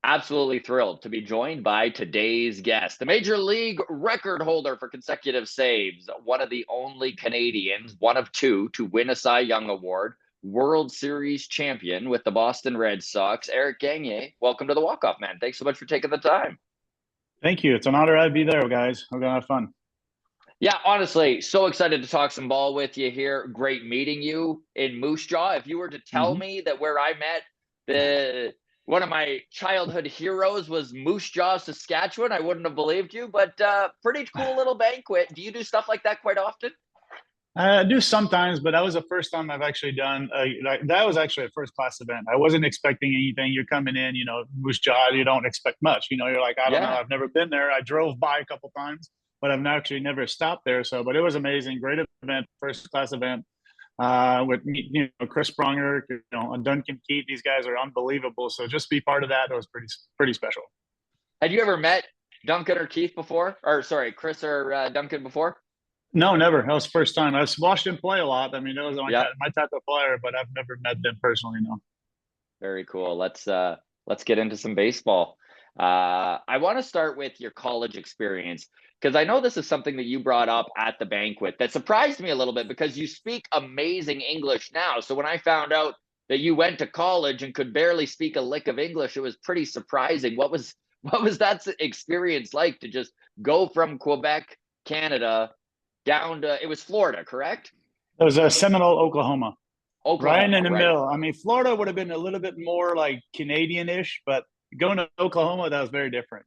Absolutely thrilled to be joined by today's guest, the Major League record holder for consecutive saves, one of the only Canadians, one of two, to win a Cy Young Award, World Series champion with the Boston Red Sox, Éric Gagné. Welcome to the Walk-Off, man. Thanks so much for taking the time. Thank you. It's an honor to be there, guys. We're gonna have fun. Yeah, honestly, so excited to talk some ball with you here. Great meeting you in Moose Jaw. If you were to tell me that where I met the one of my childhood heroes was Moose Jaw, Saskatchewan, I wouldn't have believed you. But pretty cool little banquet. Do you do stuff like that quite often? I do sometimes, but that was the first time I've actually done. That was actually a first-class event. I wasn't expecting anything. You're coming in, Moose Jaw. You don't expect much. You're like, I don't know. Yeah. I've never been there. I drove by a couple times, but I've actually never stopped there. So, but it was amazing. Great event, first-class event. With Chris Pronger, and Duncan Keith. These guys are unbelievable. So just be part of that. That was pretty special. Had you ever met Duncan or Keith before? Or sorry, Chris or Duncan before? No, never. That was the first time. I've watched him play a lot. I mean, that was Yeah. my type of player, but I've never met them personally. No. Very cool. Let's get into some baseball. I want to start with your college experience because I know this is something that you brought up at the banquet that surprised me a little bit because you speak amazing English now. So when I found out that you went to college and could barely speak a lick of English, it was pretty surprising. What was that experience like to just go from Quebec, Canada, down to it was Florida, correct? It was Seminole, Oklahoma. Right in Oklahoma, the right? middle. I mean, Florida would have been a little bit more like Canadian-ish, but going to Oklahoma, that was very different.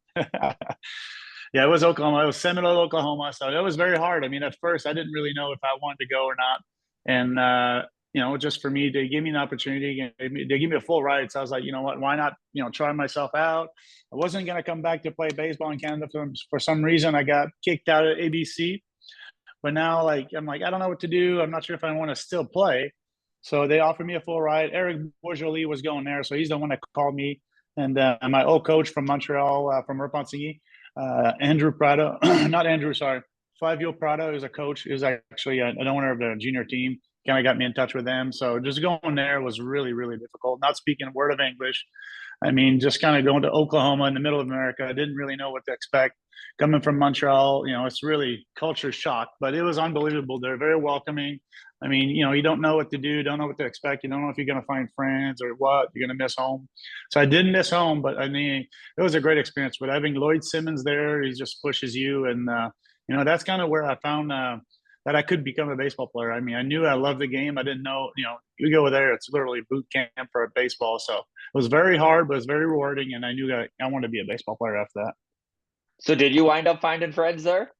Yeah, it was Oklahoma. It was Seminole, Oklahoma. So it was very hard. I mean, at first, I didn't really know if I wanted to go or not. And, just for me to give me an opportunity, they give me a full ride. So I was like, you know what, why not, try myself out. I wasn't going to come back to play baseball in Canada. For some reason, I got kicked out of ABC. But now, I'm like, I don't know what to do. I'm not sure if I want to still play. So they offered me a full ride. Eric Bourgeois was going there, so he's the one that called me. And my old coach from Montreal, from Repentigny, Andrew Prado, not Andrew, sorry, Flavio Prado is a coach. He was actually an owner of the junior team. Kind of got me in touch with them. So just going there was really, really difficult. Not speaking a word of English. I mean, just kind of going to Oklahoma in the middle of America. I didn't really know what to expect. Coming from Montreal, it's really culture shock, but it was unbelievable. They're very welcoming. I mean, you don't know what to do, don't know what to expect. You don't know if you're going to find friends or what. You're going to miss home. So I didn't miss home, but I mean, it was a great experience. But having Lloyd Simmons there, he just pushes you. And, that's kind of where I found that I could become a baseball player. I mean, I knew I loved the game. I didn't know, you go there, it's literally boot camp for baseball. So it was very hard, but it was very rewarding. And I knew that I wanted to be a baseball player after that. So did you wind up finding friends there?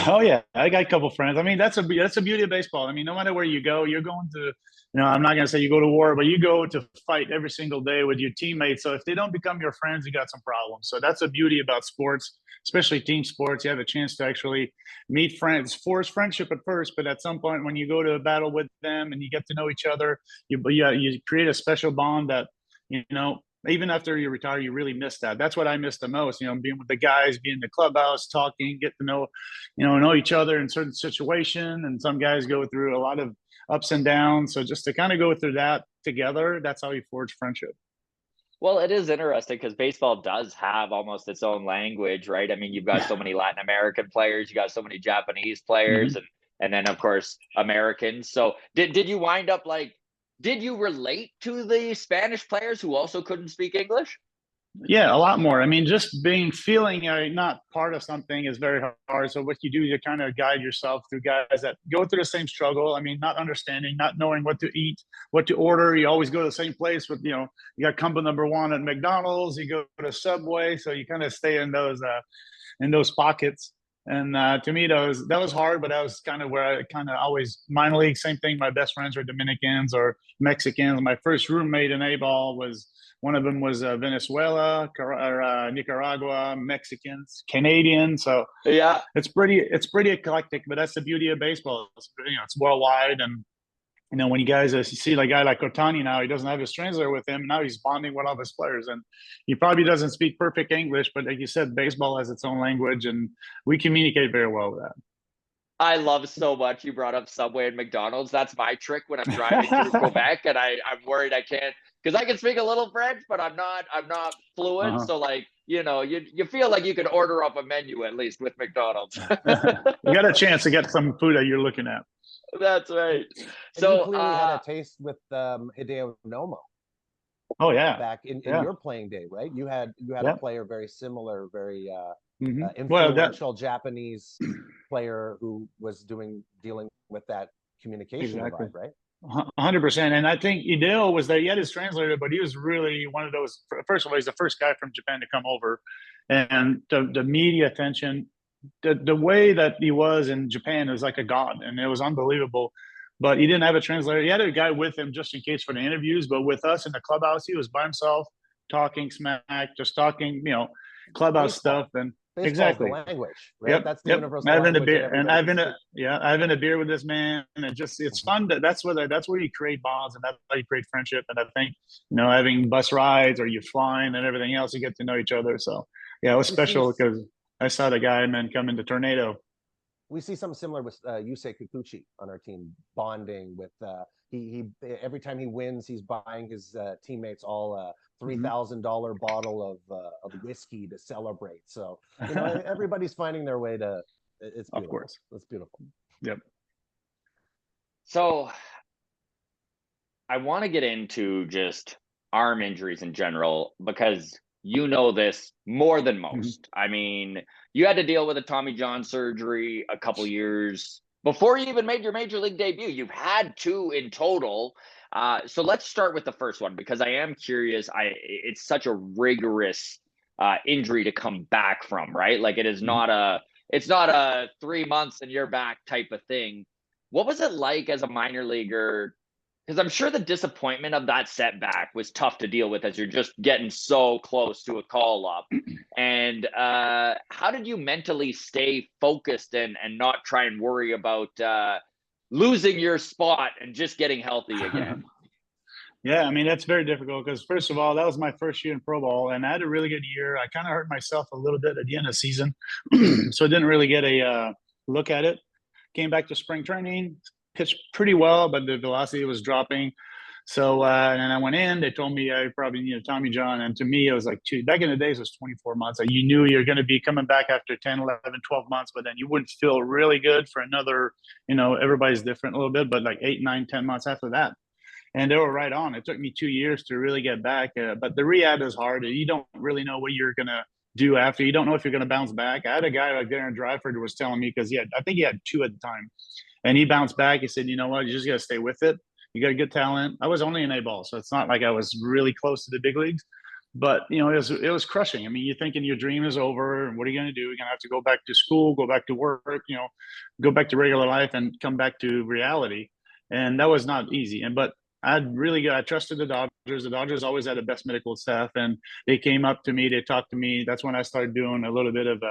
Oh yeah, I got a couple friends. I mean, that's the beauty of baseball. I mean, no matter where you go, you're going to, I'm not going to say you go to war, but you go to fight every single day with your teammates. So if they don't become your friends, you got some problems. So that's the beauty about sports, especially team sports. You have a chance to actually meet friends, force friendship at first, but at some point when you go to a battle with them and you get to know each other, you create a special bond that, even after you retire, you really miss that. That's what I miss the most, being with the guys, being in the clubhouse, talking, get to know each other in certain situation. And some guys go through a lot of ups and downs. So just to kind of go through that together, that's how you forge friendship. Well, it is interesting because baseball does have almost its own language, right? I mean, you've got so many Latin American players, you got so many Japanese players, Mm-hmm. and then of course Americans. So did you wind up did you relate to the Spanish players who also couldn't speak English? Yeah, a lot more. I mean, just feeling not part of something is very hard. So what you do, you kind of guide yourself through guys that go through the same struggle. I mean, not understanding, not knowing what to eat, what to order. You always go to the same place with, you got combo number one at McDonald's, you go to Subway. So you kind of stay in those pockets. And to me, that was hard, but that was kind of where I kind of always minor league. Same thing. My best friends were Dominicans or Mexicans. My first roommate in A-ball was one of them was Venezuela, or, Nicaragua, Mexicans, Canadians. So Yeah. it's pretty eclectic. But that's the beauty of baseball. It's worldwide, and when you guys see like a guy like Otani now, he doesn't have his translator with him. Now he's bonding with all his players, and he probably doesn't speak perfect English, but like you said, baseball has its own language, and we communicate very well with that. I love so much you brought up Subway and McDonald's. That's my trick when I'm driving through Quebec, and I'm worried I can't, because I can speak a little French, but I'm not fluent. Uh-huh. So like, you feel like you can order off a menu at least with McDonald's. You got a chance to get some food that you're looking at. That's right. And you So clearly had a taste with Hideo Nomo Oh yeah, back in yeah, your playing day, right? You had a yeah. player very similar, very Well, that influential Japanese player who was dealing with that communication exactly. divide, right? 100%. And I think Hideo was there. He had his translator, but he was really one of those. First of all, he's the first guy from Japan to come over, and the media attention, the way that he was in Japan was like a god, and it was unbelievable. But he didn't have a translator. He had a guy with him just in case for the interviews. But with us in the clubhouse, he was by himself, talking smack, just talking, clubhouse Baseball. stuff. And Baseball's exactly. the language, right? Yep, That's the yep. universal Having a language. beer, and Everybody having a beer with this man, and it's fun. That's where you create bonds, and that's how you create friendship. And I think having bus rides or you flying and everything else, you get to know each other. So yeah, it was we see special because I saw the guy and then come into tornado. we see something similar with Yusei Kikuchi on our team, bonding with he every time he wins, he's buying his teammates all a $3,000 bottle of whiskey to celebrate. So everybody's finding their way to. It's beautiful. Of course, it's beautiful. Yep. So I want to get into just arm injuries in general, because you know this more than most. I mean, you had to deal with a Tommy John surgery a couple years before you even made your major league debut. You've had two in total. So let's start with the first one, because I am curious. It's such a rigorous injury to come back from, right? Like it's not a 3 months and you're back type of thing. What was it like as a minor leaguer? Because I'm sure the disappointment of that setback was tough to deal with, as you're just getting so close to a call up. And how did you mentally stay focused and not try and worry about losing your spot and just getting healthy again? Yeah, I mean, that's very difficult because, first of all, that was my first year in pro ball, and I had a really good year. I kind of hurt myself a little bit at the end of the season, so I didn't really get a look at it. Came back to spring training, pitched pretty well, but the velocity was dropping. So, and I went in, they told me I probably needed Tommy John. And to me, it was like back in the days, it was 24 months. Like you knew you're going to be coming back after 10, 11, 12 months, but then you wouldn't feel really good for another, everybody's different a little bit, but like 8, 9, 10 months after that. And they were right on. It took me 2 years to really get back. But the rehab is hard. You don't really know what you're going to do after. You don't know if you're going to bounce back. I had a guy like Darren Dryford who was telling me, because I think he had 2 at the time. And he bounced back. He said, you know what, you just got to stay with it. You got a good talent. I was only in A-ball, so it's not like I was really close to the big leagues. But, it was crushing. I mean, you're thinking your dream is over, and what are you going to do? You're going to have to go back to school, go back to work, go back to regular life and come back to reality. And that was not easy. But I trusted the Dodgers. The Dodgers always had the best medical staff, and they came up to me, they talked to me. That's when I started doing a little bit of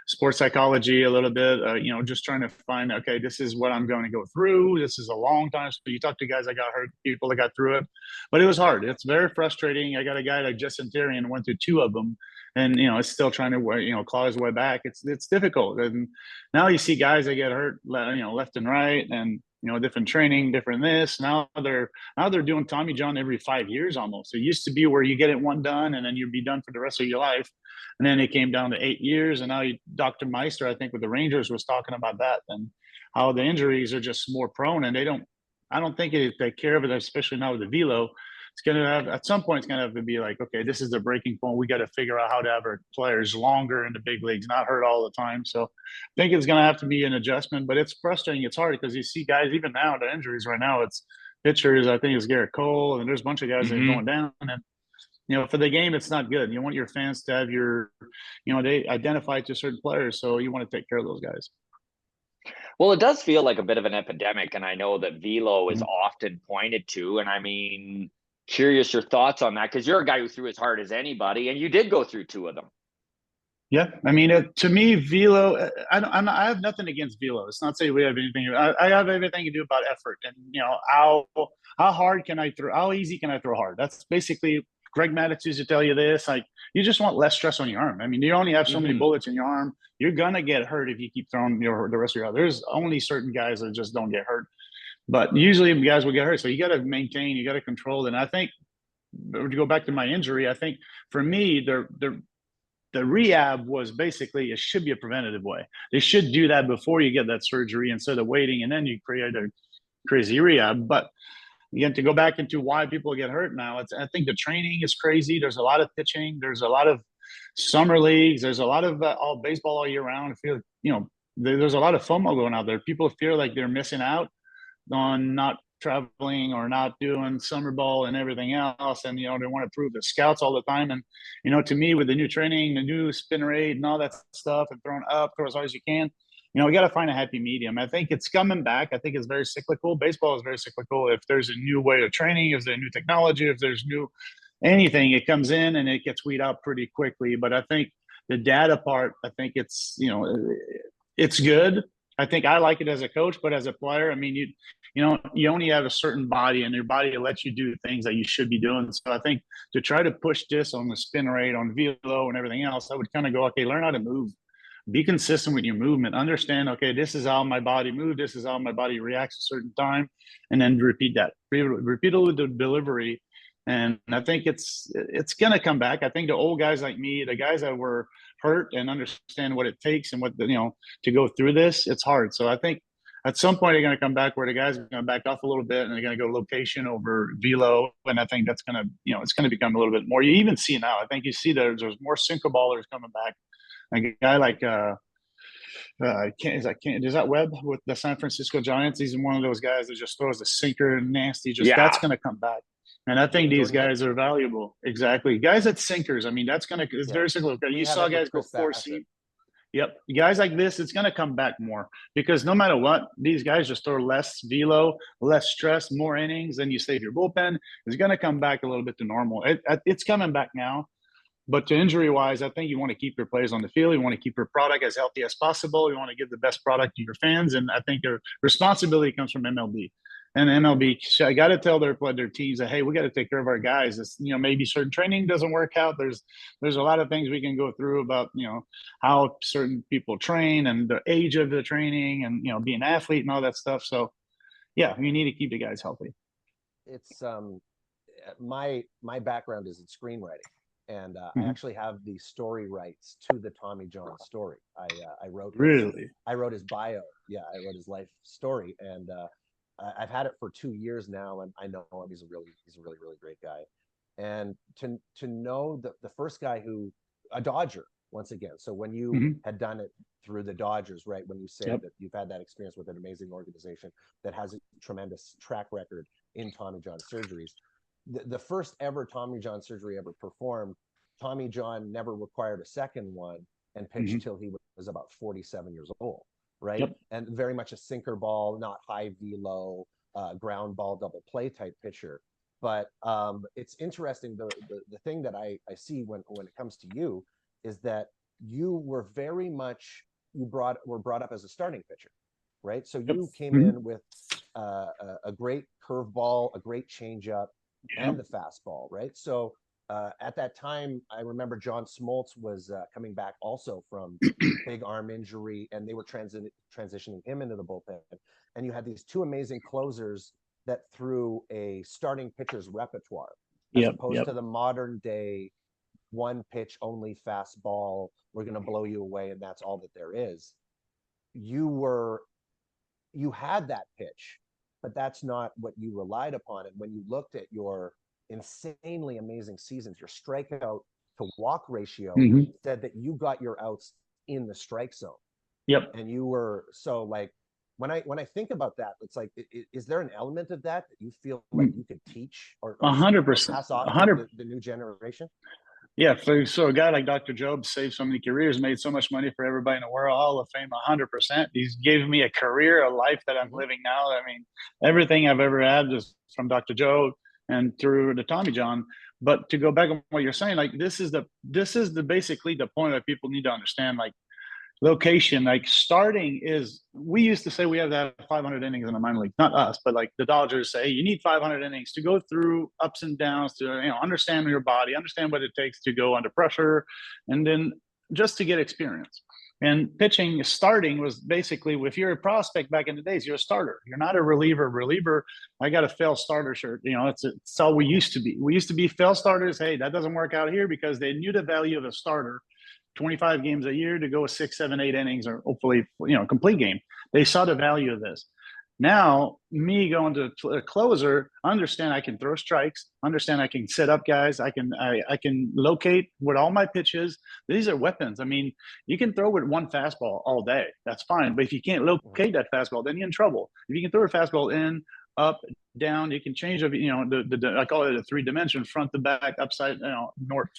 sports psychology, a little bit, just trying to find, okay, this is what I'm going to go through. This is a long time. So you talk to guys that got hurt, people that got through it, but it was hard. It's very frustrating. I got a guy like Justin Therian went through 2 of them, and it's still trying to claw his way back. It's difficult. And now you see guys that get hurt, left and right, and different training, different this. Now they're doing Tommy John every 5 years almost. It used to be where you get it one done and then you'd be done for the rest of your life. And then it came down to 8 years. And now Dr. Meister, I think with the Rangers, was talking about that and how the injuries are just more prone. And I don't think they take care of it, especially now with the velo. It's going to have, at some point, it's going to have to be like, okay, this is the breaking point. We got to figure out how to have our players longer in the big leagues, not hurt all the time. So I think it's going to have to be an adjustment, but it's frustrating. It's hard because you see guys, even now, the injuries right now, it's pitchers. I think it's Garrett Cole, and there's a bunch of guys that are going down. And, for the game, it's not good. You want your fans to have they identify to certain players. So you want to take care of those guys. Well, it does feel like a bit of an epidemic. And I know that velo is often pointed to. And I mean, curious your thoughts on that, because you're a guy who threw as hard as anybody, and you did go through 2 of them. Yeah, I mean, to me, velo. I have nothing against velo. It's not saying we have anything. I have everything to do about effort, and how hard can I throw? How easy can I throw hard? That's basically Greg Maddux used to tell you this, like, you just want less stress on your arm. I mean, you only have so many bullets in your arm. You're gonna get hurt if you keep throwing the rest of your arm. There's only certain guys that just don't get hurt, but usually guys will get hurt. So you got to maintain, you got to control. And I think, to go back to my injury, I think for me, the rehab was basically, it should be a preventative way. They should do that before you get that surgery instead of waiting and then you create a crazy rehab. But again, to go back into why people get hurt now, I think the training is crazy. There's a lot of pitching. There's a lot of summer leagues. There's a lot of all baseball all year round. I feel, there's a lot of FOMO going out there. People feel like they're missing out on not traveling or not doing summer ball and everything else. And, they want to prove the scouts all the time. And, to me, with the new training, the new spin rate and all that stuff and throwing up, throw as hard as you can, we got to find a happy medium. I think it's coming back. I think it's very cyclical. Baseball is very cyclical. If there's a new way of training, if there's new technology, if there's new anything, it comes in and it gets weed out pretty quickly. But I think the data part, I think it's, it's good. I think I like it as a coach, but as a player, I mean, you only have a certain body and your body lets you do things that you should be doing. So I think to try to push this on the spin rate, on velo and everything else, I would kind of go, okay, learn how to move. Be consistent with your movement. Understand, okay, this is how my body moves. This is how my body reacts a certain time, and then repeat that. Repeat the delivery, and I think it's gonna come back. I think the old guys like me, the guys that were hurt and understand what it takes and what to go through this, it's hard. So I think at some point they're gonna come back where the guys are gonna back off a little bit and they're gonna go location over velo, and I think that's gonna it's gonna become a little bit more. You even see now. I think you see there's more sinker ballers coming back. A guy like is that Webb with the San Francisco Giants? He's one of those guys that just throws the sinker nasty. That's going to come back, and I think these guys are valuable. Exactly, guys at sinkers. I mean, it's very cyclical. You saw guys go 4-seam. Yep, guys like this, it's going to come back more because no matter what, these guys just throw less velo, less stress, more innings, and you save your bullpen. It's going to come back a little bit to normal. It's coming back now. But to injury-wise, I think you want to keep your players on the field. You want to keep your product as healthy as possible. You want to give the best product to your fans. And I think their responsibility comes from MLB. And MLB, I got to tell their teams that, hey, we got to take care of our guys. It's, maybe certain training doesn't work out. There's a lot of things we can go through about, how certain people train and the age of the training and, being an athlete and all that stuff. So, yeah, you need to keep the guys healthy. It's my background is in screenwriting. And I actually have the story rights to the Tommy John story. I wrote his bio. Yeah, I wrote his life story, and I've had it for 2 years now, and I know him. He's a really great guy. And to know the first guy a Dodger once again. So when you had done it through the Dodgers, right? When you say that you've had that experience with an amazing organization that has a tremendous track record in Tommy John surgeries. The first ever Tommy John surgery ever performed, Tommy John never required a second one and pitched till he was about 47 years old, right? Yep. And very much a sinker ball, not high velo, ground ball, double play type pitcher. But it's interesting. The thing that I see when it comes to you is that you were very much were brought up as a starting pitcher, right? So you came in with a great curveball, a great changeup, and the fastball, right? So at that time, I remember John Smoltz was coming back also from big arm injury, and they were transitioning him into the bullpen. And you had these two amazing closers that threw a starting pitcher's repertoire, as opposed to the modern day one pitch only fastball. We're going to blow you away, and that's all that there is. You had that pitch, but that's not what you relied upon. And when you looked at your insanely amazing seasons, your strikeout to walk ratio said that you got your outs in the strike zone. Yep. And you were when I think about that, it's like, is there an element of that you feel like you could teach or 100%, pass off to the new generation? Yeah, so a guy like Dr. Job saved so many careers, made so much money for everybody in the world, Hall of Fame, 100%. He's gave me a career, a life that I'm living now. I mean, everything I've ever had is from Dr. Job and through the Tommy John. But to go back on what you're saying, like this is basically the point that people need to understand. Like, location, like starting is, we used to say we have to have 500 innings in the minor league. Not us, but like the Dodgers say, you need 500 innings to go through ups and downs, to understand your body, understand what it takes to go under pressure, and then just to get experience. And pitching, starting was basically, if you're a prospect back in the days, you're a starter. You're not a reliever. Reliever, I got a fail starter shirt. It's all we used to be. We used to be fail starters. Hey, that doesn't work out here, because they knew the value of a starter. 25 games a year to go 6, 7, 8 innings, or hopefully, complete game. They saw the value of this. Now, me going to a closer, understand I can throw strikes, understand I can set up guys, I can locate what all my pitches. These are weapons. I mean, you can throw with one fastball all day. That's fine. But if you can't locate that fastball, then you're in trouble. If you can throw a fastball in, up, down, you can change I call it a 3-dimension: front to back, upside, north,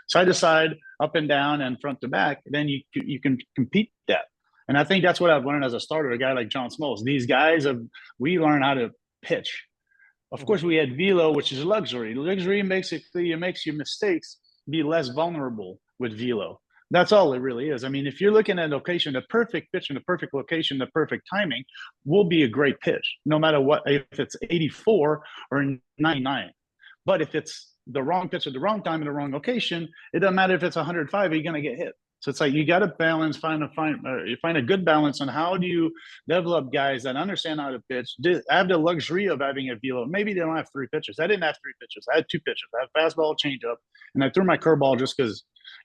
side to side, up and down, and front to back. Then you can compete that. And I think that's what I've learned as a starter, a guy like John Smoltz. These guys, we learn how to pitch. Of course, we had velo, which is luxury. Luxury basically, it makes your mistakes be less vulnerable with velo. That's all it really is. I mean, if you're looking at location, the perfect pitch in the perfect location, the perfect timing will be a great pitch, no matter what, if it's 84 or 99. But if it's the wrong pitch at the wrong time in the wrong location, it doesn't matter if it's 105, you're going to get hit. So it's like you got to balance, find a good balance on how do you develop guys that understand how to pitch. I have the luxury of having a velo. Maybe they don't have 3 pitches. I didn't have 3 pitches. I had 2 pitches. I had fastball, changeup, and I threw my curveball just because,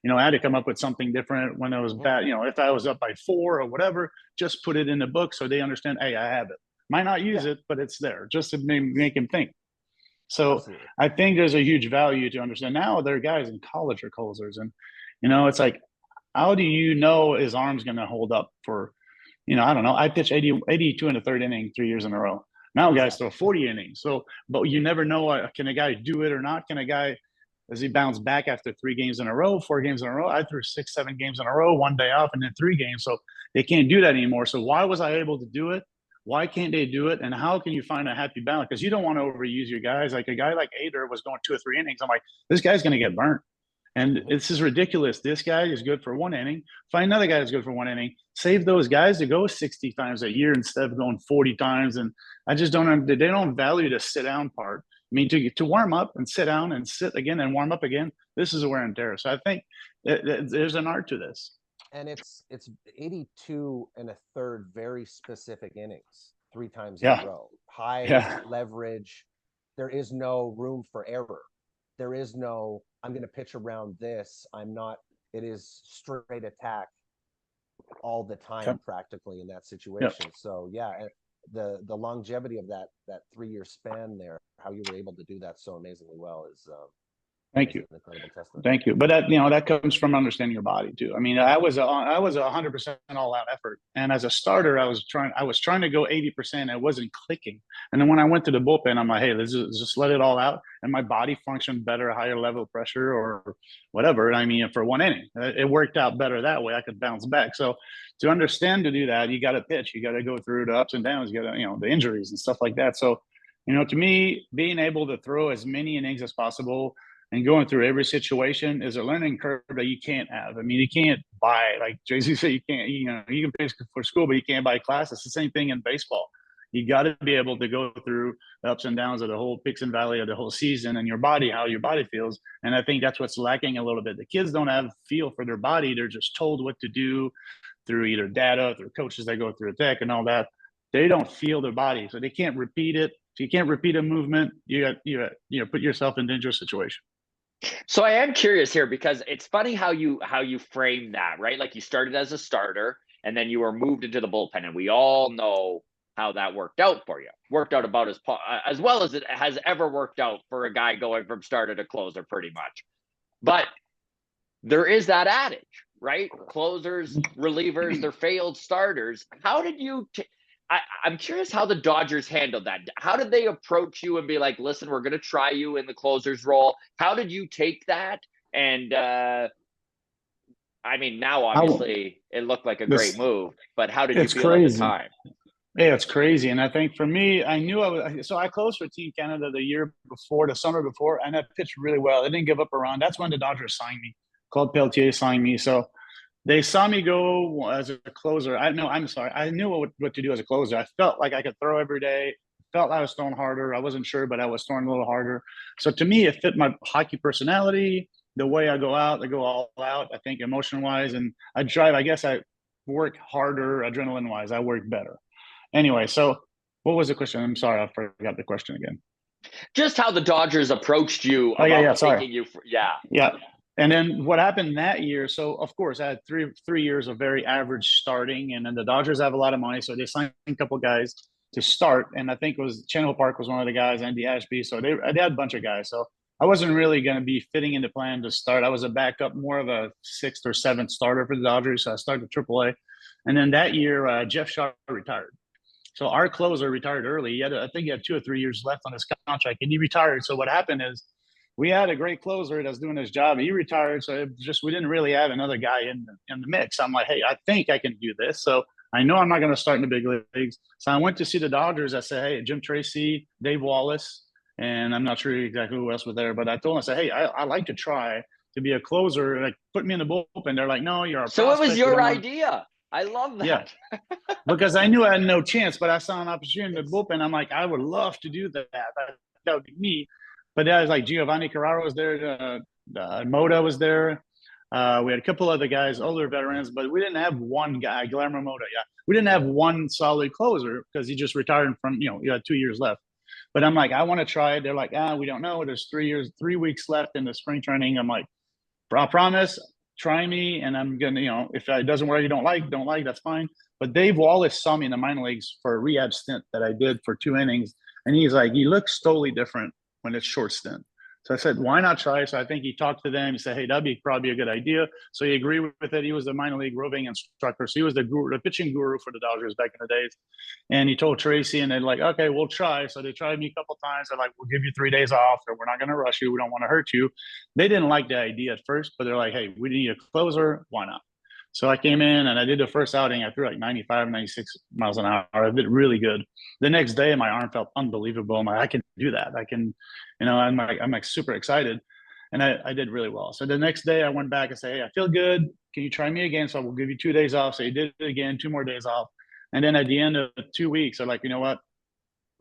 I had to come up with something different when I was bad. If I was up by 4 or whatever, just put it in the book so they understand, hey, I have it. Might not use it, but it's there just to make him think. So absolutely. I think there's a huge value to understand. Now there are guys in college or closers, and it's like, how do you know his arm's going to hold up for, I don't know. I pitched 82 in the 3rd inning 3 years in a row. Now guys throw 40 innings. So, but you never know, can a guy do it or not? Does he bounce back after 3 games in a row, 4 games in a row? I threw 6, 7 games in a row, 1 day off, and then 3 games. So they can't do that anymore. So why was I able to do it? Why can't they do it? And how can you find a happy balance? Because you don't want to overuse your guys. Like a guy like Ader was going 2 or 3 innings. I'm like, this guy's going to get burnt. And this is ridiculous. This guy is good for 1 inning. Find another guy that's good for 1 inning. Save those guys to go 60 times a year instead of going 40 times. And I just don't. They don't value the sit down part. I mean, to warm up and sit down and sit again and warm up again. This is a wear and tear. So I think there's an art to this. And it's 82 1/3 very specific innings, 3 times in a row. High leverage. There is no room for error. There is no, I'm going to pitch around this. It is straight attack all the time, practically, in that situation. So the longevity of that 3-year span there, how you were able to do that so amazingly well is Thank you. Thank you. But that comes from understanding your body too. I mean, I was 100% all out effort. And as a starter, I was trying to go 80%. It wasn't clicking. And then when I went to the bullpen, I'm like, hey, let's just let it all out. And my body functioned better, higher level of pressure or whatever. I mean, for 1 inning, it worked out better that way. I could bounce back. So to understand to do that, you got to pitch, you got to go through the ups and downs, you got to, the injuries and stuff like that. So, to me, being able to throw as many innings as possible and going through every situation is a learning curve that you can't have. I mean, you can't buy, like Jay-Z said, you can't, you can pay for school, but you can't buy class. It's the same thing in baseball. You got to be able to go through the ups and downs of the whole peaks and valley of the whole season and how your body feels. And I think that's what's lacking a little bit. The kids don't have feel for their body. They're just told what to do through either data, through coaches that go through a tech and all that. They don't feel their body, so they can't repeat it. If you can't repeat a movement, you put yourself in a dangerous situation. So I am curious here because it's funny how you frame that, right? Like you started as a starter and then you were moved into the bullpen, and we all know how that worked out for you. Worked out about as well as it has ever worked out for a guy going from starter to closer, pretty much. But there is that adage, right? Closers, relievers, they're failed starters. How did you? I'm curious how the Dodgers handled that. How did they approach you and be like, listen, we're going to try you in the closer's role? How did you take that? And I mean, now obviously it looked like a great move, but how did you feel at the time? Yeah, it's crazy. And I think for me, I knew I closed for Team Canada the summer before, and I pitched really well. I didn't give up a run. That's when the Dodgers signed me. Claude Pelletier signed me. So They saw me go as a closer. I know, I'm sorry. I knew what to do as a closer. I felt like I could throw every day. Felt I was throwing harder. I wasn't sure, but I was throwing a little harder. So to me, it fit my hockey personality, the way I go out. I go all out, I think, emotion wise. And I drive, I guess I work harder, adrenaline wise. I work better. Anyway, so what was the question? I'm sorry. I forgot the question again. Just how the Dodgers approached you Oh, about yeah. Sorry. taking you. Yeah. And then what happened that year? So of course, I had three years of very average starting, and then the Dodgers have a lot of money, so they signed a couple guys to start. And I think it was Chandler Park was one of the guys, Andy Ashby. So they had a bunch of guys. So I wasn't really going to be fitting into plan to start. I was a backup, more of a sixth or seventh starter for the Dodgers. So I started AAA, and then that year Jeff Shaw retired. So our closer retired early. I think he had 2 or 3 years left on his contract, and he retired. So what happened is we had a great closer that's doing his job. He retired, so we didn't really have another guy in the mix. I'm like, hey, I think I can do this. So I know I'm not going to start in the big leagues. So I went to see the Dodgers. I said, hey, Jim Tracy, Dave Wallace, and I'm not sure exactly who else was there, but I told them, I said, hey, I like to try to be a closer. Like, put me in the bullpen. They're like, no, you're a So prospect. it was your idea. I love that. Yeah. Because I knew I had no chance, but I saw an opportunity in the bullpen. I'm like, I would love to do that. That would be me. But that was like Giovanni Carraro was there. Moda was there. We had a couple other guys, older veterans, but we didn't have one guy, Guillermo Moda. Yeah. We didn't have one solid closer because he just retired from, you had 2 years left. But I'm like, I want to try it. They're like, we don't know. There's 3 weeks left in the spring training. I'm like, I promise, try me. And I'm going to, if it doesn't work, you don't like, that's fine. But Dave Wallace saw me in the minor leagues for a rehab stint that I did for 2 innings. And he's like, he looks totally different when it's short stint. So I said, why not try? So I think he talked to them. He said, hey, that'd be probably a good idea. So he agreed with it. He was the minor league roving instructor. So he was the pitching guru for the Dodgers back in the days. And he told Tracy, and they're like, okay, we'll try. So they tried me a couple of times. They're like, we'll give you 3 days off, or we're not going to rush you. We don't want to hurt you. They didn't like the idea at first, but they're like, hey, we need a closer. Why not? So I came in and I did the first outing. I threw like 95, 96 miles an hour. I did really good. The next day, my arm felt unbelievable. I'm like, I can do that. I can, I'm like super excited. And I did really well. So the next day I went back and said, hey, I feel good. Can you try me again? So we'll give you 2 days off. So he did it again, 2 more days off. And then at the end of 2 weeks, they're like, you know what?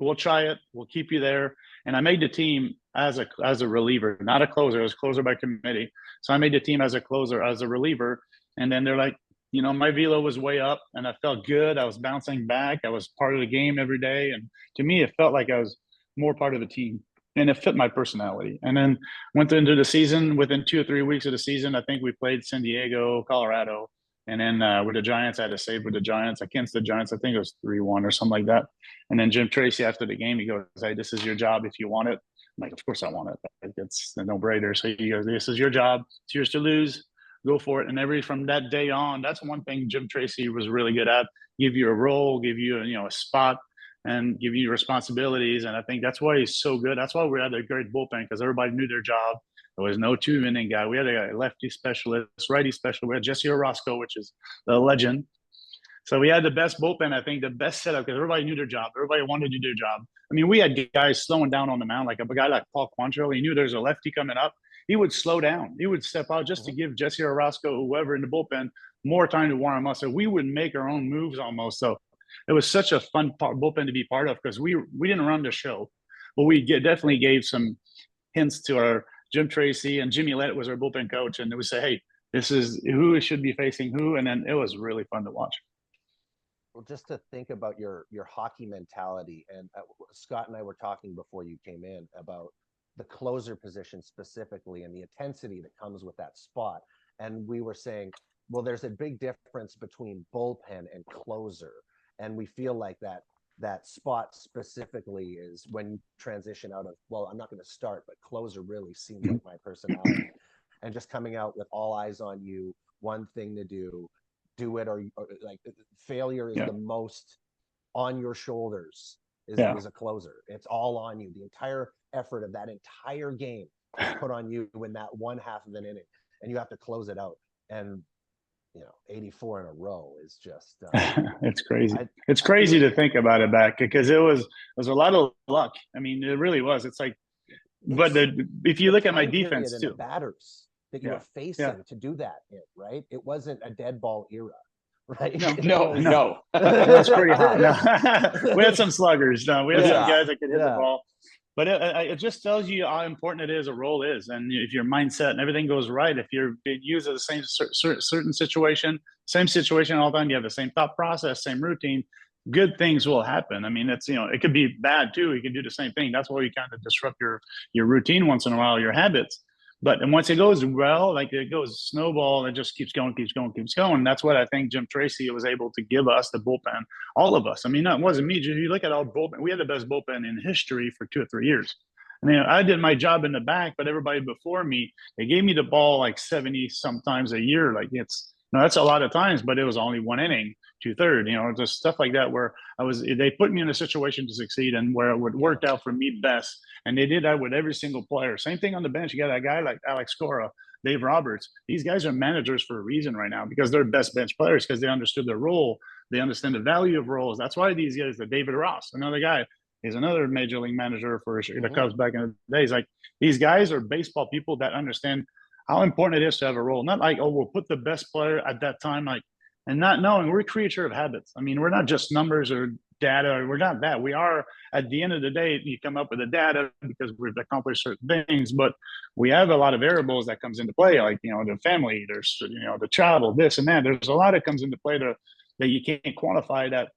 We'll try it. We'll keep you there. And I made the team as a reliever, not a closer. It was closer by committee. So I made the team as a closer, as a reliever. And then they're like, my velo was way up and I felt good. I was bouncing back. I was part of the game every day. And to me, it felt like I was more part of the team and it fit my personality. And then went into the season. Within 2 or 3 weeks of the season, I think we played San Diego, Colorado. And then with the Giants, I had to save with the Giants against the Giants. I think it was 3-1 or something like that. And then Jim Tracy, after the game, he goes, hey, this is your job if you want it. I'm like, of course I want it. It's a no-brainer. So he goes, this is your job. It's yours to lose. Go for it. And from that day on, that's one thing Jim Tracy was really good at: give you a role, give you a spot, and give you responsibilities. And I think that's why he's so good. That's why we had a great bullpen, because everybody knew their job. There was no 2-inning guy. We had a lefty specialist, righty specialist. We had Jesse Orozco, which is the legend. So we had the best bullpen, I think, the best setup, because everybody knew their job. Everybody wanted to do their job. I mean, we had guys slowing down on the mound, like a guy like Paul Quantrill. He knew there's a lefty coming up. He would slow down. He would step out just to give Jesse Orozco, whoever in the bullpen, more time to warm up. So we would make our own moves almost. So it was such a fun bullpen to be part of, because we didn't run the show, but we definitely gave some hints to our Jim Tracy, and Jimmy Lett was our bullpen coach. And we say, hey, this is who should be facing who. And then it was really fun to watch. Well, just to think about your hockey mentality, and Scott and I were talking before you came in about the closer position specifically and the intensity that comes with that spot. And we were saying, well, there's a big difference between bullpen and closer. And we feel like that spot specifically is when you transition out of, well, I'm not going to start, but closer really seems like my personality. And just coming out with all eyes on you, one thing to do it, or like failure is the most on your shoulders is a closer. It's all on you. The entire effort of that entire game is put on you in that one half of an inning, and you have to close it out. And 84 in a row is just it's crazy. It's crazy to think about it back, because it was a lot of luck. I mean, it really was. It's like, but if you look at my defense too, batters, that you were facing to do that in, right? It wasn't a dead ball era, right? No. That's pretty hot. No. We had some sluggers. No, we had some guys that could hit the ball. But it just tells you how important it is, a role is. And if your mindset and everything goes right, if you're being used as the same certain situation, same situation all the time, you have the same thought process, same routine, good things will happen. I mean, it's, it could be bad too. You can do the same thing. That's why you kind of disrupt your routine once in a while, your habits. And once it goes well, like it goes snowball, it just keeps going. That's what I think Jim Tracy was able to give us, the bullpen, all of us. I mean, it wasn't me. You look at our bullpen, we had the best bullpen in history for 2 or 3 years. I mean, I did my job in the back, but everybody before me, they gave me the ball like 70 sometimes a year. Like that's a lot of times, but it was only 1 inning, 2/3, just stuff like that where they put me in a situation to succeed and where it would work out for me best. And they did that with every single player. Same thing on the bench. You got a guy like Alex Cora, Dave Roberts. These guys are managers for a reason right now because they're best bench players because they understood their role. They understand the value of roles. That's why these guys, David Ross, another guy, he's another major league manager for the Cubs back in the days. Like these guys are baseball people that understand how important it is to have a role. Not like, oh, we'll put the best player at that time, and not knowing we're a creature of habits. I mean, we're not just numbers or data. We're not that. We are, at the end of the day, you come up with the data because we've accomplished certain things, but we have a lot of variables that comes into play, like, the family, there's, the travel, this and that. There's a lot that comes into play that you can't quantify that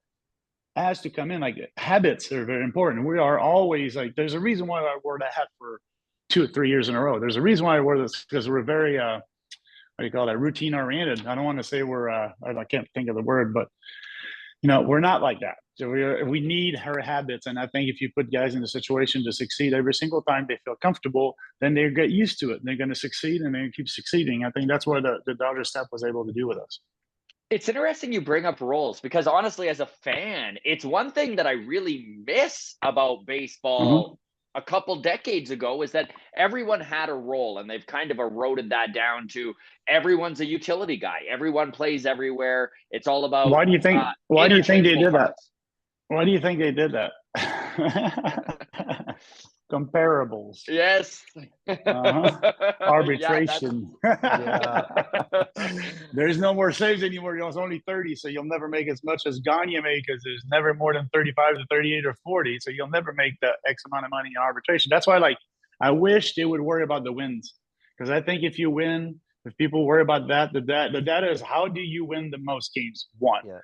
has to come in. Like habits are very important. We are always like, there's a reason why I wore that hat for 2 or 3 years in a row. There's a reason why I wore this, because we're very, what do you call that? Routine oriented. I don't want to say we're, I can't think of the word, but we're not like that. So we need her habits. And I think if you put guys in a situation to succeed every single time they feel comfortable, then they get used to it. They're going to succeed and they keep succeeding. I think that's what the Dodgers staff was able to do with us. It's interesting you bring up roles because honestly, as a fan, it's one thing that I really miss about baseball a couple decades ago is that everyone had a role, and they've kind of eroded that down to everyone's a utility guy. Everyone plays everywhere. It's all about why do you think they did that? Why do you think they did that? Comparables. Yes. Arbitration. There's no more saves anymore. It's only 30, so you'll never make as much as Gagne made because there's never more than 35 to 38 or 40. So you'll never make the X amount of money in arbitration. That's why, I wish they would worry about the wins, because I think if you win, if people worry about that, the data is how do you win the most games? One. Yeah.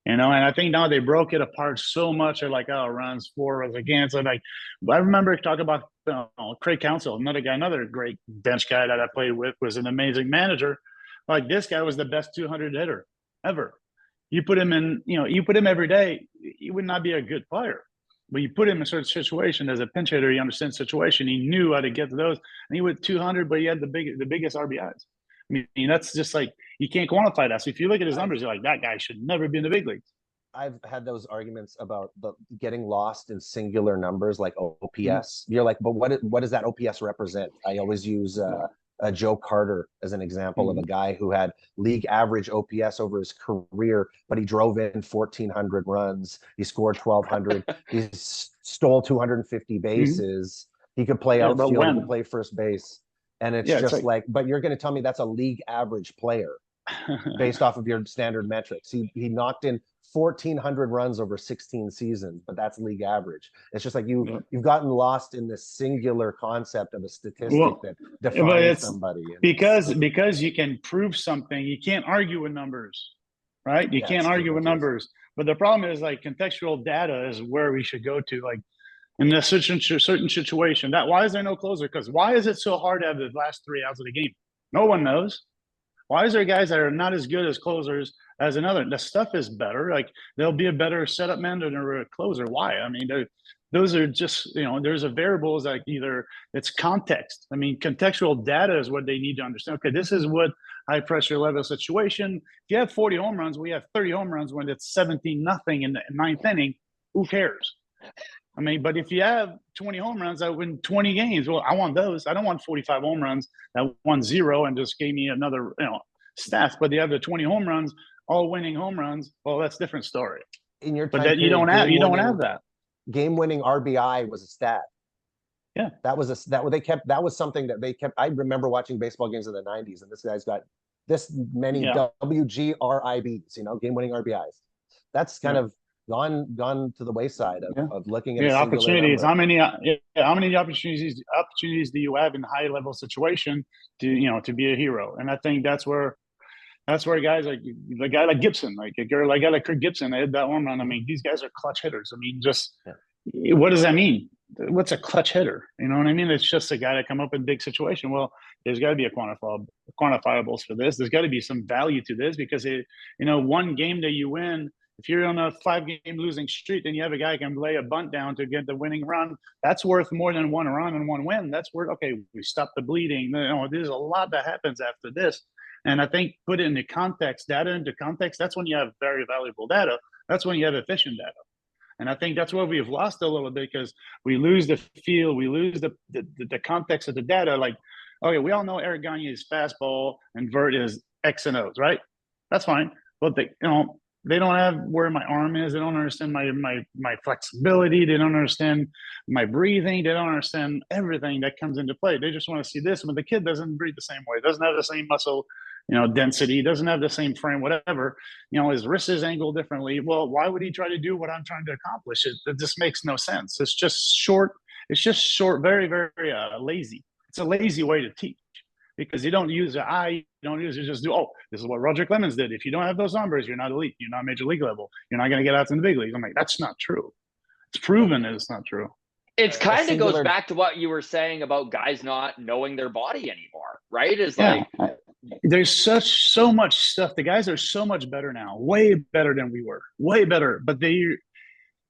And I think now they broke it apart so much. They're like, oh, runs, 4 runs against. So I remember talking about Craig Counsell, another great bench guy that I played with, was an amazing manager. Like this guy was the best 200 hitter ever. You put him in, you put him every day, he would not be a good player. But you put him in a certain situation as a pinch hitter, he understands the situation. He knew how to get to those, and he went 200, but he had the biggest RBIs. I mean, that's just like, you can't quantify that. So if you look at his numbers, you're like, that guy should never be in the big leagues. I've had those arguments about getting lost in singular numbers like OPS. You're like, but what does that OPS represent? I always use Joe Carter as an example of a guy who had league average OPS over his career, but he drove in 1,400 runs. He scored 1,200. He stole 250 bases. He could play outfield. He could play first base. And it's just like, but you're going to tell me that's a league average player based off of your standard metrics. He knocked in 1,400 runs over 16 seasons, but that's league average. It's just like you've gotten lost in this singular concept of a statistic that defines somebody. Because you can prove something, you can't argue with numbers, right? You can't argue with numbers. But the problem is contextual data is where we should go to. In a certain situation, why is there no closer? Because why is it so hard to have the last 3 outs of the game? No one knows. Why is there guys that are not as good as closers as another? The stuff is better. They'll be a better setup man than a closer. Why? I mean, those are just, there's a variables either it's context. I mean, contextual data is what they need to understand. Okay, this is what high pressure level situation. If you have 40 home runs, we have 30 home runs when it's 17-0 in the 9th inning. Who cares? I mean, but if you have 20 home runs that win 20 games, well, I want those. I don't want 45 home runs that won 0 and just gave me another, stats. But you have the 20 home runs, all winning home runs. Well, that's a different story. In your time, but that you don't have that. Game-winning RBI was a stat. Yeah. That was that was something that they kept. I remember watching baseball games in the 90s, and this guy's got this many Yeah. WGRIBs, game winning RBIs. That's kind Yeah. of gone to the wayside Yeah. of looking at a Yeah, singular opportunities. number. How many opportunities do you have in high level situation to be a hero? And I think that's where guys like a guy like Gibson, like a guy like Kirk Gibson, they hit that home run. I mean, these guys are clutch hitters. I mean, just what does that mean? What's a clutch hitter? You know what I mean? It's just a guy that come up in big situation. Well, there's got to be a quantifiables for this. There's got to be some value to this because one game that you win, if you're on a 5-game losing streak, then you have a guy who can lay a bunt down to get the winning run. That's worth more than one run and one win. That's worth, okay, we stop the bleeding. There's a lot that happens after this. And I think put it into context, data into context, that's when you have very valuable data. That's when you have efficient data. And I think that's where we've lost a little bit because we lose the feel, we lose the context of the data. Like, okay, we all know Eric Gagné's fastball and vert is X and O's, right? That's fine. But they don't have where my arm is. They don't understand my flexibility. They don't understand my breathing. They don't understand everything that comes into play. They just want to see this. But the kid doesn't breathe the same way. Doesn't have the same muscle density, doesn't have the same frame, whatever, his wrist is angled differently. Well, why would he try to do what I'm trying to accomplish? It just makes no sense. It's just short, very, very lazy. It's a lazy way to teach because you don't use the eye, you don't use it, just do, this is what Roger Clemens did. If you don't have those numbers, you're not elite, you're not major league level, you're not going to get out to the big leagues. I'm like, that's not true. It's proven that it's not true. It's kind of goes back to what you were saying about guys not knowing their body anymore, right? It's like there's so much stuff. The guys are so much better now, way better than we were, way better. But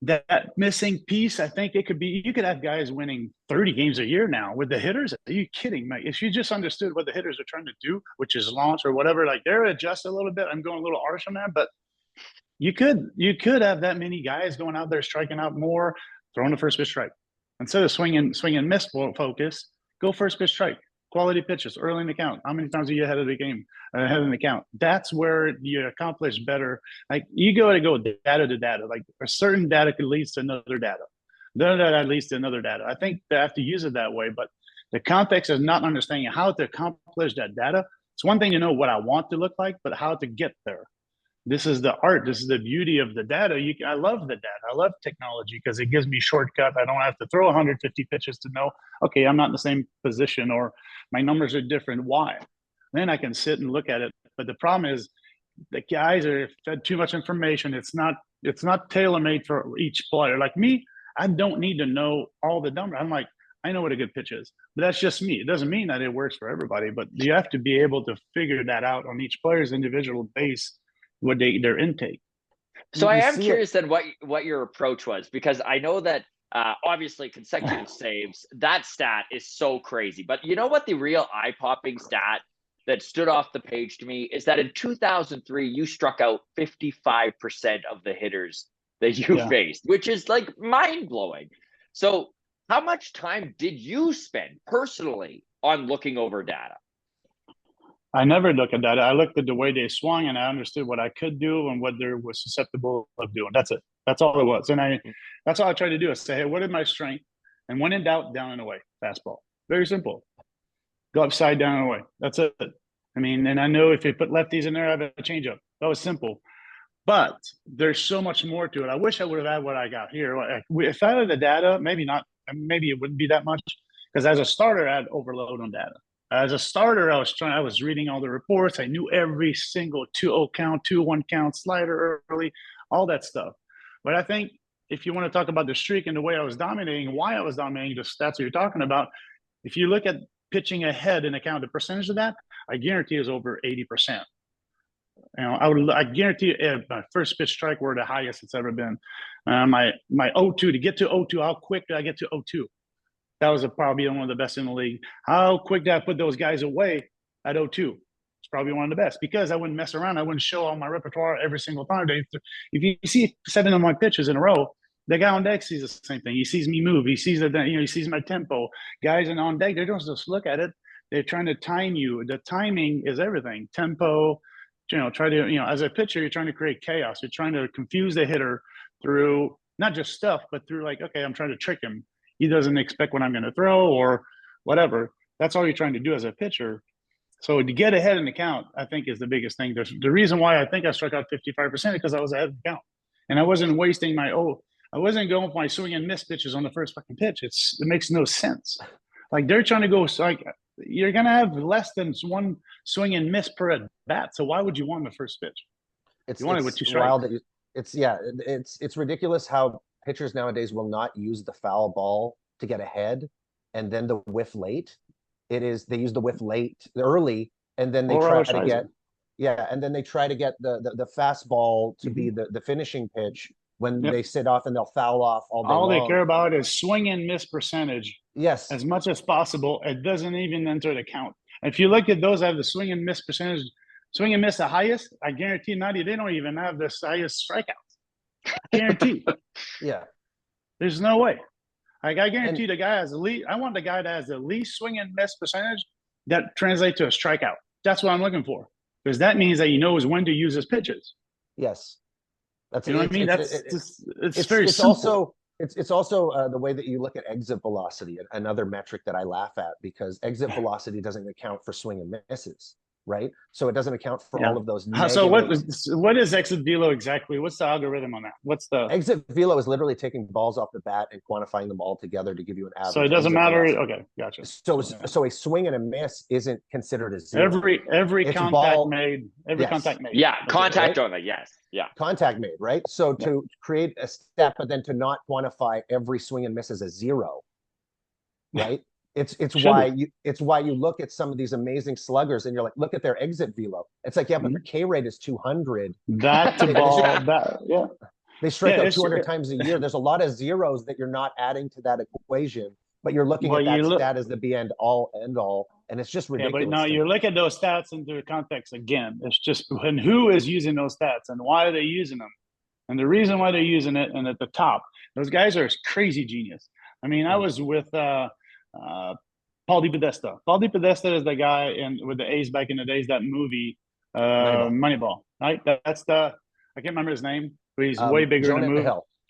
that missing piece, I think you could have guys winning 30 games a year now with the hitters. Are you kidding me? If you just understood what the hitters are trying to do, which is launch or whatever, like they're adjust a little bit. I'm going a little harsh on that, but you could have that many guys going out there striking out more, throwing the first pitch strike. Instead of swing and miss focus, go first pitch strike. Quality pitches early in the count. How many times are you ahead of the game, ahead in the count? That's where you accomplish better. Like you go data to data. Like a certain data could lead to another data. Another data leads to another data. I think they have to use it that way. But the context is not understanding how to accomplish that data. It's one thing to know what I want to look like, but how to get there. This is the art. This is the beauty of the data. I love the data. I love technology because it gives me shortcut. I don't have to throw 150 pitches to know, okay, I'm not in the same position or my numbers are different. Why? Then I can sit and look at it. But the problem is the guys are fed too much information. It's not tailor-made for each player. Like me, I don't need to know all the numbers. I'm like, I know what a good pitch is, but that's just me. It doesn't mean that it works for everybody, but you have to be able to figure that out on each player's individual base. Their intake. So I am curious then what your approach was, because I know that obviously consecutive saves, that stat is so crazy. But you know what the real eye-popping stat that stood off the page to me is that in 2003, you struck out 55% of the hitters that you faced, which is like mind-blowing. So how much time did you spend personally on looking over data? I never looked at that. I looked at the way they swung and I understood what I could do and what they were susceptible of doing. That's it. That's all it was. And that's all I tried to do is say, hey, what is my strength? And when in doubt, down and away, fastball. Very simple. Go upside, down and away. That's it. I mean, and I know if you put lefties in there, I have a changeup. That was simple. But there's so much more to it. I wish I would have had what I got here. If I had the data, maybe not. Maybe it wouldn't be that much. Because as a starter, I had overload on data. As a starter, I was reading all the reports. I knew every single 2-0 count, 2-1 count, slider early, all that stuff. But I think if you want to talk about the streak and the way I was dominating, why I was dominating the stats that you're talking about, if you look at pitching ahead and account the percentage of that, I guarantee is over 80%. I guarantee my first pitch strike were the highest it's ever been. My 0-2 to get to 0-2, how quick did I get to 0-2? That was probably one of the best in the league. How quick did I put those guys away at 0-2? It's probably one of the best because I wouldn't mess around. I wouldn't show all my repertoire every single time. If you see 7 of my pitches in a row, the guy on deck sees the same thing. He sees me move. He sees he sees my tempo. Guys on deck, they don't just look at it. They're trying to time you. The timing is everything. Tempo. Try to as a pitcher, you're trying to create chaos. You're trying to confuse the hitter through not just stuff, but through like, okay, I'm trying to trick him. he doesn't expect what I'm going to throw or whatever. That's all you're trying to do as a pitcher. So to get ahead in the count, I think is the biggest thing. There's the reason why I think I struck out 55% because I was ahead of the count, and I wasn't wasting I wasn't going with my swing and miss pitches on the first fucking pitch. It makes no sense. Like they're trying to go like you're gonna have less than one swing and miss per at bat. So why would you want the first pitch? It's You want it with two strikes. wild that it's ridiculous how pitchers nowadays will not use the foul ball to get ahead and then the whiff late. They use the whiff late early and then they try to get the fastball to be the finishing pitch when they sit off and they'll foul off all day long. All they care about is swing and miss percentage. Yes. As much as possible. It doesn't even enter the count. If you look at those that have the swing and miss percentage, swing and miss the highest, I guarantee 90, they don't even have the highest strikeouts. Guarantee. Yeah. There's no way. Like I guarantee the guy has the least. I want the guy that has the least swing and miss percentage that translates to a strikeout. That's what I'm looking for, because that means that he knows when to use his pitches. Yes, that's you know what I mean. It's very simple. It's also the way that you look at exit velocity, another metric that I laugh at, because exit velocity doesn't account for swing and misses, right? So it doesn't account for all of those. So what is exit velo exactly? What's the algorithm on that? What's the exit velo? Is literally taking balls off the bat and quantifying them all together to give you an average. So it doesn't matter. Velocity. Okay, gotcha. So a swing and a miss isn't considered a zero. Every contact made. Contact made. Yeah, contact only. Yes. Yeah. Contact made, right? So to create a step, but then to not quantify every swing and miss as a zero, right? It's why you look at some of these amazing sluggers and you're like, look at their exit velo. It's like, yeah, but their K rate is 200. That's a ball. They strike out 200 times a year. There's a lot of zeros that you're not adding to that equation, but you're looking at that stat as the be end all, and it's just ridiculous. Yeah, but now you look at those stats into the context again. It's just and who is using those stats and why are they using them, and the reason why they're using it. And at the top, those guys are crazy genius. I mean, I was with Paul DiPodesta. Paul DiPodesta is the guy with the A's back in the days. That movie, Moneyball. Right? That's I can't remember his name, but he's way bigger in the movie.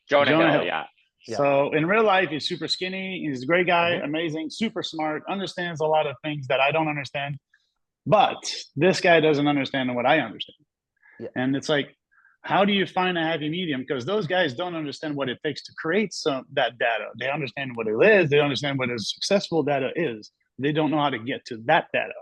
Jonah Hill. Yeah. So in real life, he's super skinny. He's a great guy, amazing, super smart, understands a lot of things that I don't understand. But this guy doesn't understand what I understand. Yeah. And it's like, how do you find a happy medium? Because those guys don't understand what it takes to create that data. They understand what it is. They understand what a successful data is. They don't know how to get to that data.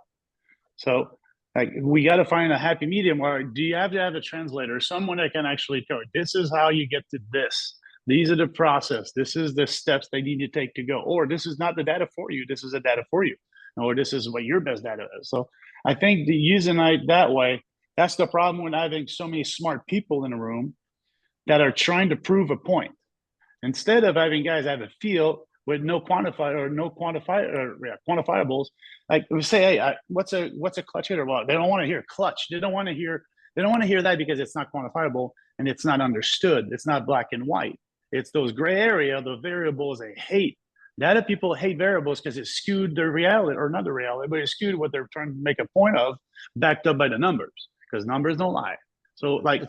So like we got to find a happy medium. Or do you have to have a translator, someone that can actually tell this is how you get to this. These are the process. This is the steps they need to take to go. Or this is not the data for you. This is the data for you. Or this is what your best data is. So I think using it that way, that's the problem with having so many smart people in a room that are trying to prove a point. Instead of having guys have a feel with no quantifiables, like we say, hey, what's a clutch hitter? Well, they don't want to hear clutch. They don't want to hear that because it's not quantifiable and it's not understood. It's not black and white. It's those gray area, the variables they hate. Data people hate variables because it skewed their reality, or not the reality, but it skewed what they're trying to make a point of, backed up by the numbers, because numbers don't lie. So the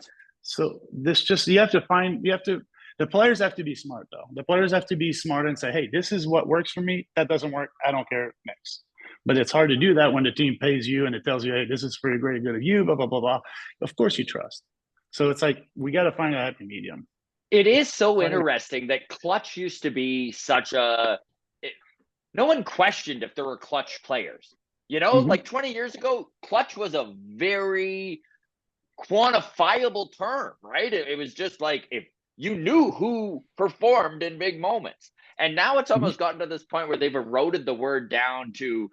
players have to be smart though. The players have to be smart and say, hey, this is what works for me. That doesn't work. I don't care. Next. But it's hard to do that when the team pays you and it tells you, hey, this is for the greater good of you, blah, blah, blah, blah. Of course you trust. So it's like, we got to find a happy medium. It is so interesting that clutch used to be no one questioned if there were clutch players. You know, like 20 years ago, clutch was a very quantifiable term, right? It was just like if you knew who performed in big moments. And now it's almost gotten to this point where they've eroded the word down to,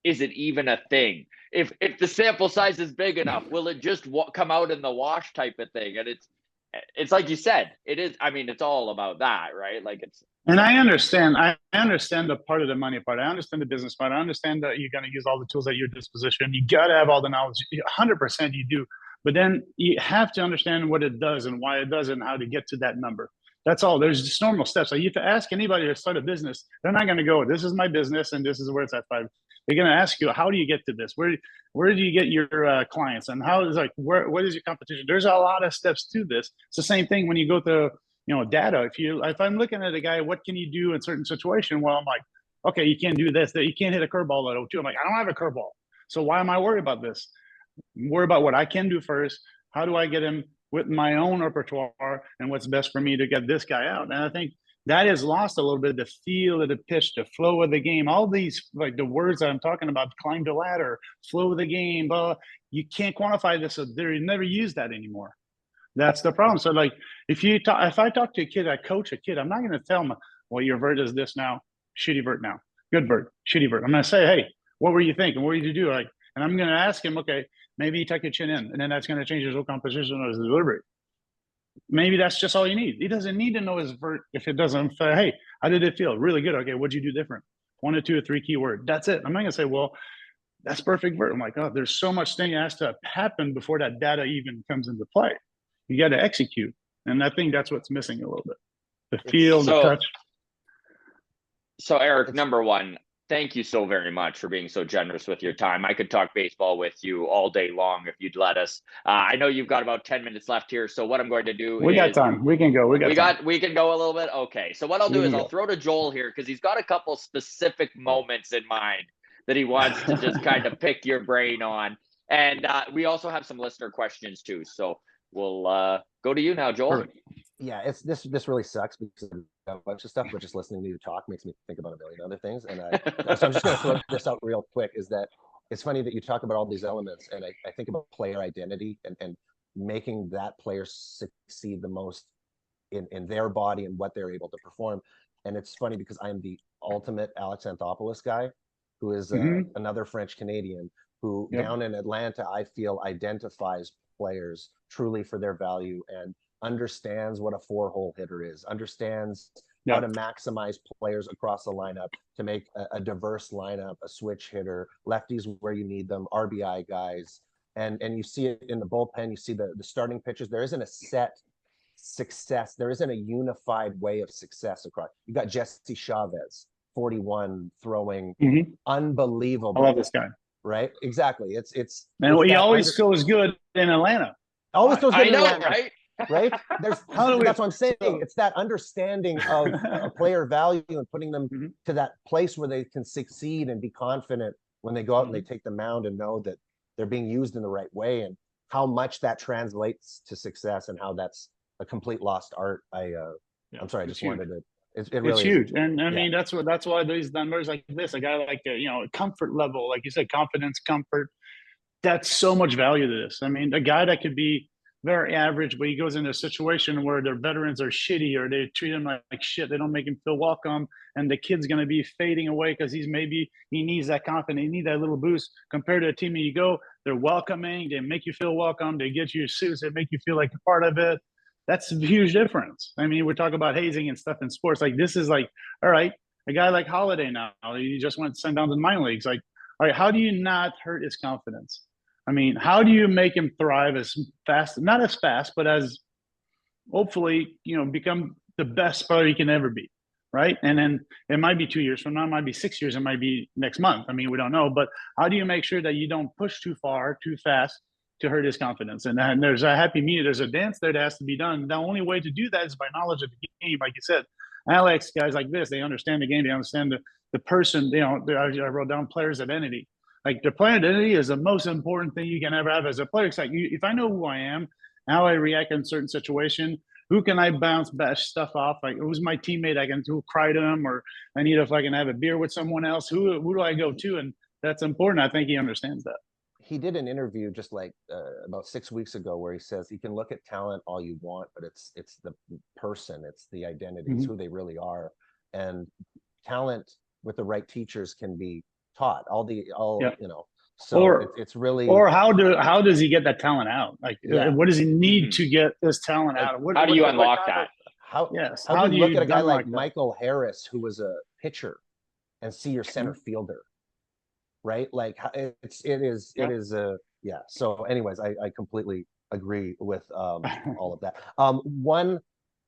is it even a thing? If the sample size is big enough, will it just come out in the wash type of thing? And it's like you said, it is. I mean, it's all about that, right? Like and I understand the part of the money part. I understand the business part. I understand that you're going to use all the tools at your disposition. You got to have all the knowledge. 100% you do. But then you have to understand what it does and why it does and how to get to that number. That's all. There's just normal steps. So you have to ask anybody to start a business. They're not going to go, this is my business and this is where it's at 5. They're going to ask you, how do you get to this? Where do you get your clients? And what is your competition? There's a lot of steps to this. It's the same thing when you go to data. If I'm looking at a guy, what can you do in certain situation? Well, I'm like, okay, you can't do this, that you can't hit a curveball at 0-2. I'm like, I don't have a curveball. So why am I worried about this? Worry about what I can do first. How do I get him with my own repertoire and what's best for me to get this guy out? And I think that is lost a little bit, the feel of the pitch, the flow of the game, all these, like the words that I'm talking about, climb the ladder, flow of the game, blah, you can't quantify this. So they never use that anymore. That's the problem. So like, if I talk to a kid, I coach a kid, I'm not going to tell him, well, your vert is this now, shitty vert now, good vert, shitty vert. I'm going to say, hey, what were you thinking? What did you do? Like, and I'm going to ask him, okay, maybe you tuck your chin in, and then that's going to change his whole composition of his delivery. Maybe that's just all you need. He doesn't need to know his vert if it doesn't. Hey, how did it feel? Really good. Okay, what'd you do different? 1 or 2 or 3 keyword. That's it. I'm not going to say, well, that's perfect vert. I'm like, oh, there's so much thing that has to happen before that data even comes into play. You got to execute, and I think that's what's missing a little bit. The feel, the touch. So Eric, number one, thank you so very much for being so generous with your time. I could talk baseball with you all day long if you'd let us. I know you've got about 10 minutes left here. So what I'm going to do we got time. We can go. We can go a little bit. Okay. So what I'll do is I'll throw to Joel here because he's got a couple specific moments in mind that he wants to just kind of pick your brain on. And we also have some listener questions too. So we'll go to you now, Joel. Perfect. Yeah, this really sucks because a bunch of stuff, but just listening to you talk makes me think about a million other things. And so I'm just going to throw this out real quick. Is that it's funny that you talk about all these elements, and I think about player identity and making that player succeed the most in their body and what they're able to perform. And it's funny because I'm the ultimate Alex Anthopoulos guy, who is another French Canadian who down in Atlanta, I feel identifies players truly for their value and understands what a 4-hole hitter is, understands how to maximize players across the lineup to make a diverse lineup, a switch hitter, lefties where you need them, RBI guys. And you see it in the bullpen, you see the starting pitchers. There isn't a set success. There isn't a unified way of success across. You got Jesse Chavez, 41, throwing unbelievable. I love this guy. Right? Exactly. It's and he always feels good in Atlanta. Always feels good in know, Atlanta. Right? Right? That's what I'm saying. It's that understanding of a player value and putting them to that place where they can succeed and be confident when they go out and they take the mound and know that they're being used in the right way, and how much that translates to success and how that's a complete lost art. I'm sorry, I just wanted to. It really it's huge, and I mean that's why these numbers like this, a guy like comfort level, like you said, confidence, comfort. That's so much value to this. I mean, a guy that could be very average, but he goes into a situation where their veterans are shitty or they treat him like shit. They don't make him feel welcome. And the kid's going to be fading away because he needs that confidence. He needs that little boost compared to a team that you go, they're welcoming. They make you feel welcome. They get you your suits. They make you feel like you're part of it. That's a huge difference. I mean, we're talking about hazing and stuff in sports. Like this is like, all right, a guy like Holiday now, he just went sent down to the minor leagues. Like, all right, how do you not hurt his confidence? I mean, how do you make him thrive as fast, not as fast, but as hopefully, become the best player he can ever be, right? And then it might be 2 years from now, it might be 6 years, it might be next month. I mean, we don't know, but how do you make sure that you don't push too far, too fast to hurt his confidence? And there's a happy medium, there's a dance there that has to be done. The only way to do that is by knowledge of the game, like you said. Alex, guys like this, they understand the game, they understand the person, I wrote down player's identity. Like the player identity is the most important thing you can ever have as a player. It's like if I know who I am, how I react in certain situation, who can I bounce best stuff off? Like who's my teammate I can cry to him, or I need if I can have a beer with someone else. Who do I go to? And that's important. I think he understands that. He did an interview just like about 6 weeks ago where he says you can look at talent all you want, but it's the person, it's the identity, it's who they really are. And talent with the right teachers can be taught so it's really, or how does he get that talent out, like what does he need to get this talent out? How do you unlock that? How do you look at a guy like Michael Harris, who was a pitcher, and see your center fielder, right? Like it is so anyways, I completely agree with all of that. I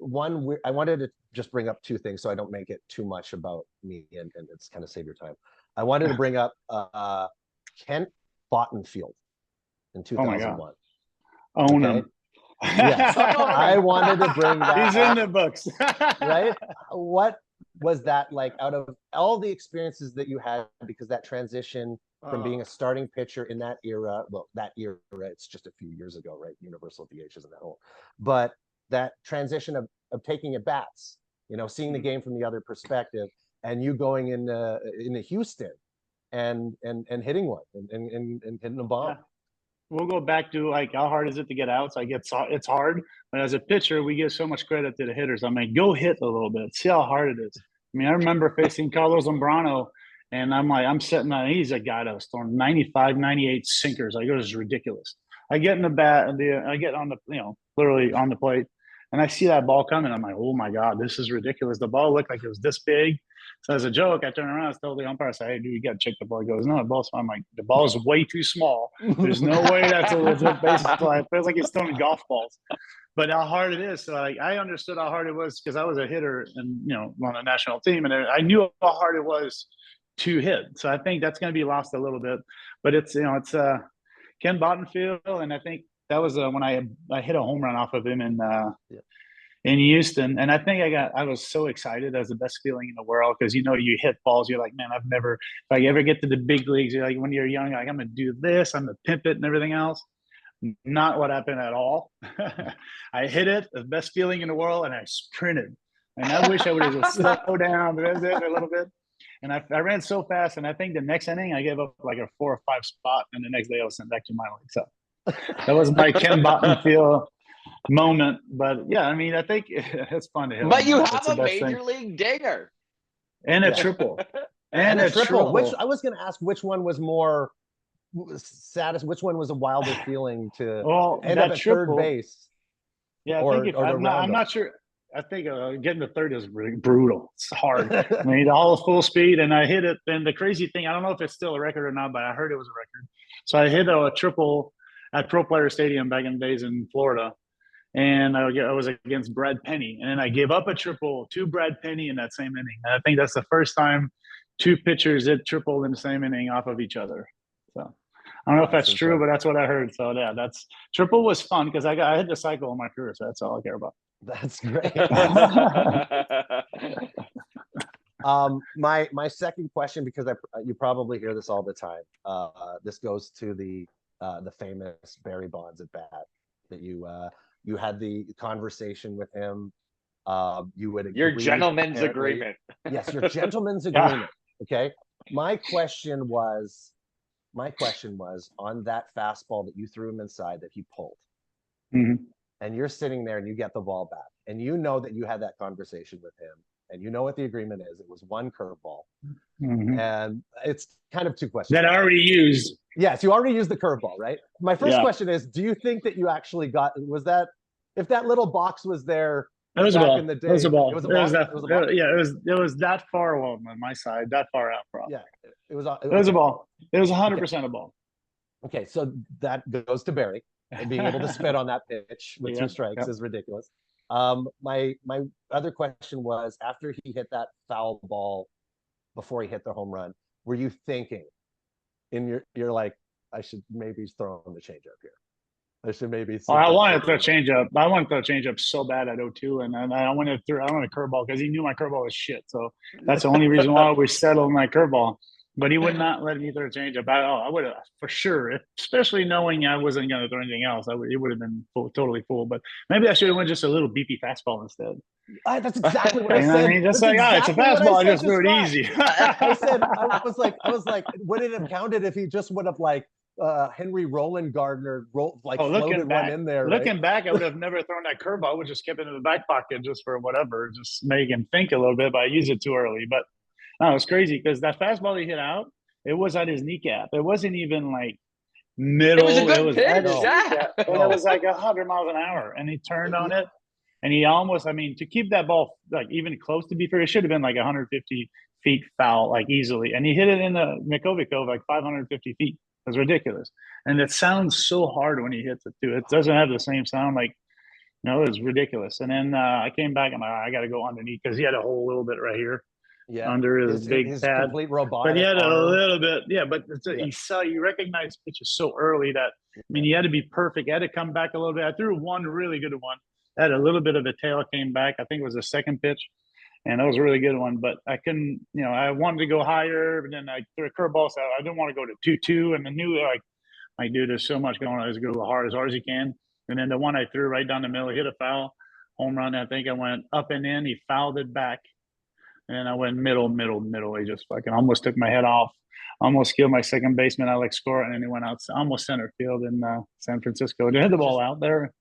wanted to just bring up 2 things so I don't make it too much about me and it's kind of save your time. I wanted to bring up Kent Bottenfield in 2001. Own him. Yes, I wanted to bring that He's in up. the books. Right? What was that like out of all the experiences that you had? Because that transition from being a starting pitcher in that era, well, that era, it's just a few years ago, right? Universal DH isn't that old, but that transition of taking at bats, seeing the game from the other perspective, and you going into Houston and hitting one and hitting a bomb. Yeah. We'll go back to like how hard is it to get outs? It's hard, but as a pitcher, we give so much credit to the hitters. I mean, go hit a little bit, see how hard it is. I mean, I remember facing Carlos Zambrano, and I'm sitting on. He's a guy that was throwing 95, 98 sinkers. Like, it was ridiculous. I get in the bat, and I get on the literally on the plate, and I see that ball coming. I'm like, oh my god, this is ridiculous. The ball looked like it was this big. So as a joke, I turn around, I tell the umpire, I say, hey, dude, you got to check the ball. He goes, no, the ball's fine. I'm like, the ball is way too small. There's no way that's a legit baseball. It feels like he's throwing golf balls. But how hard it is. So like, I understood how hard it was because I was a hitter and, on a national team. And I knew how hard it was to hit. So I think that's going to be lost a little bit. But it's Ken Bottenfield. And I think that was when I hit a home run off of him in Houston. And I think I was so excited. That was the best feeling in the world because, you hit balls. You're like, man, if I ever get to the big leagues, you're like, when you're young, like, I'm going to do this, I'm going to pimp it and everything else. Not what happened at all. I hit it, the best feeling in the world, and I sprinted. And I wish I would have just slowed down a little bit. And I ran so fast. And I think the next inning, I gave up like a 4 or 5 spot. And the next day I was sent back to minor league. So that was my Ken Bottenfield moment. But yeah, I mean, I think it's fun to hit. But you have a major league dinger and a triple and a triple. Which I was going to ask, which one was more saddest? Which one was a wilder feeling to end up at third base? Yeah, I'm not sure. I think getting to third is really brutal. It's hard. I mean, all full speed, and I hit it. And the crazy thing, I don't know if it's still a record or not, but I heard it was a record. So I hit a triple at Pro Player Stadium back in the days in Florida. And I was against Brad Penny. And then I gave up a triple to Brad Penny in that same inning. And I think that's the first time 2 pitchers hit triple in the same inning off of each other. So I don't know if that's true, but that's what I heard. So yeah, triple was fun because I hit the cycle in my career. So that's all I care about. That's great. My second question, because you probably hear this all the time. This goes to the famous Barry Bonds at bat that you had the conversation with him. You would agree, your gentleman's agreement. Yes, your gentleman's agreement. Okay. My question was on that fastball that you threw him inside that he pulled. Mm-hmm. And you're sitting there and you get the ball back. And you know that you had that conversation with him. And you know what the agreement is. It was 1 curveball. Mm-hmm. And it's kind of 2 questions. That I already used. Yes, you already used the curveball, right? My first question is, do you think that you actually if that little box was there back in the day? It was a ball. It was a ball? Yeah, it was that far on my side, that far out. Probably. Yeah, it was a ball. It was 100% a ball. Okay, so that goes to Barry. And being able to spit on that pitch with 2 strikes is ridiculous. My other question was, after he hit that foul ball before he hit the home run, were you thinking you're like, I should maybe throw him the changeup here? I should maybe. I wanted to throw changeup. I wanted to throw changeup so bad at 0-2, and I wanted a curveball because he knew my curveball was shit. So that's the only reason why we settled my curveball. But he would not let me throw a changeup. I would have for sure, especially knowing I wasn't going to throw anything else. It would have been totally full. But maybe I should have went just a little beefy fastball instead. That's exactly what I said. I mean, just like, it's a fastball. I just threw it easy. I was like, would it have counted if he just would have Henry Roland Gardner floated one in there? Looking back, I would have never thrown that curveball. I would just kept it in the back pocket just for whatever, just make him think a little bit. But I used it too early. But no, it was crazy because that fastball he hit out, it was at his kneecap. It wasn't even like middle. It was a good pitch. It was like 100 miles an hour, and he turned on it, and he almost. I mean, to keep that ball like even close to be fair, it should have been like 150 feet foul, like easily, and he hit it in the Mikovic Cove like 550 feet. It was ridiculous, and it sounds so hard when he hits it too. It doesn't have the same sound like. No, it was ridiculous. And then I came back. I'm like, I got to go underneath because he had a hole a little bit right here. Yeah, under his big his pad. complete But he robotic had a arm. little bit, yeah. But Yeah. you recognize pitches so early that I mean, he had to be perfect. He had to come back a little bit. I threw one really good one. Had a little bit of a tail came back. I think it was the second pitch, and that was a really good one. But I couldn't, you know, I wanted to go higher, but then I threw a curveball. So I didn't want to go to 2-2, and I knew like, dude, there's so much going on. Let's go as hard as you can. And then the one I threw right down the middle, hit a foul, home run. I think I went up and in. He fouled it back. And I went middle. He just fucking almost took my head off. Almost killed my second baseman, Alex Cora, and then he went out almost center field in San Francisco. To hit the ball out there,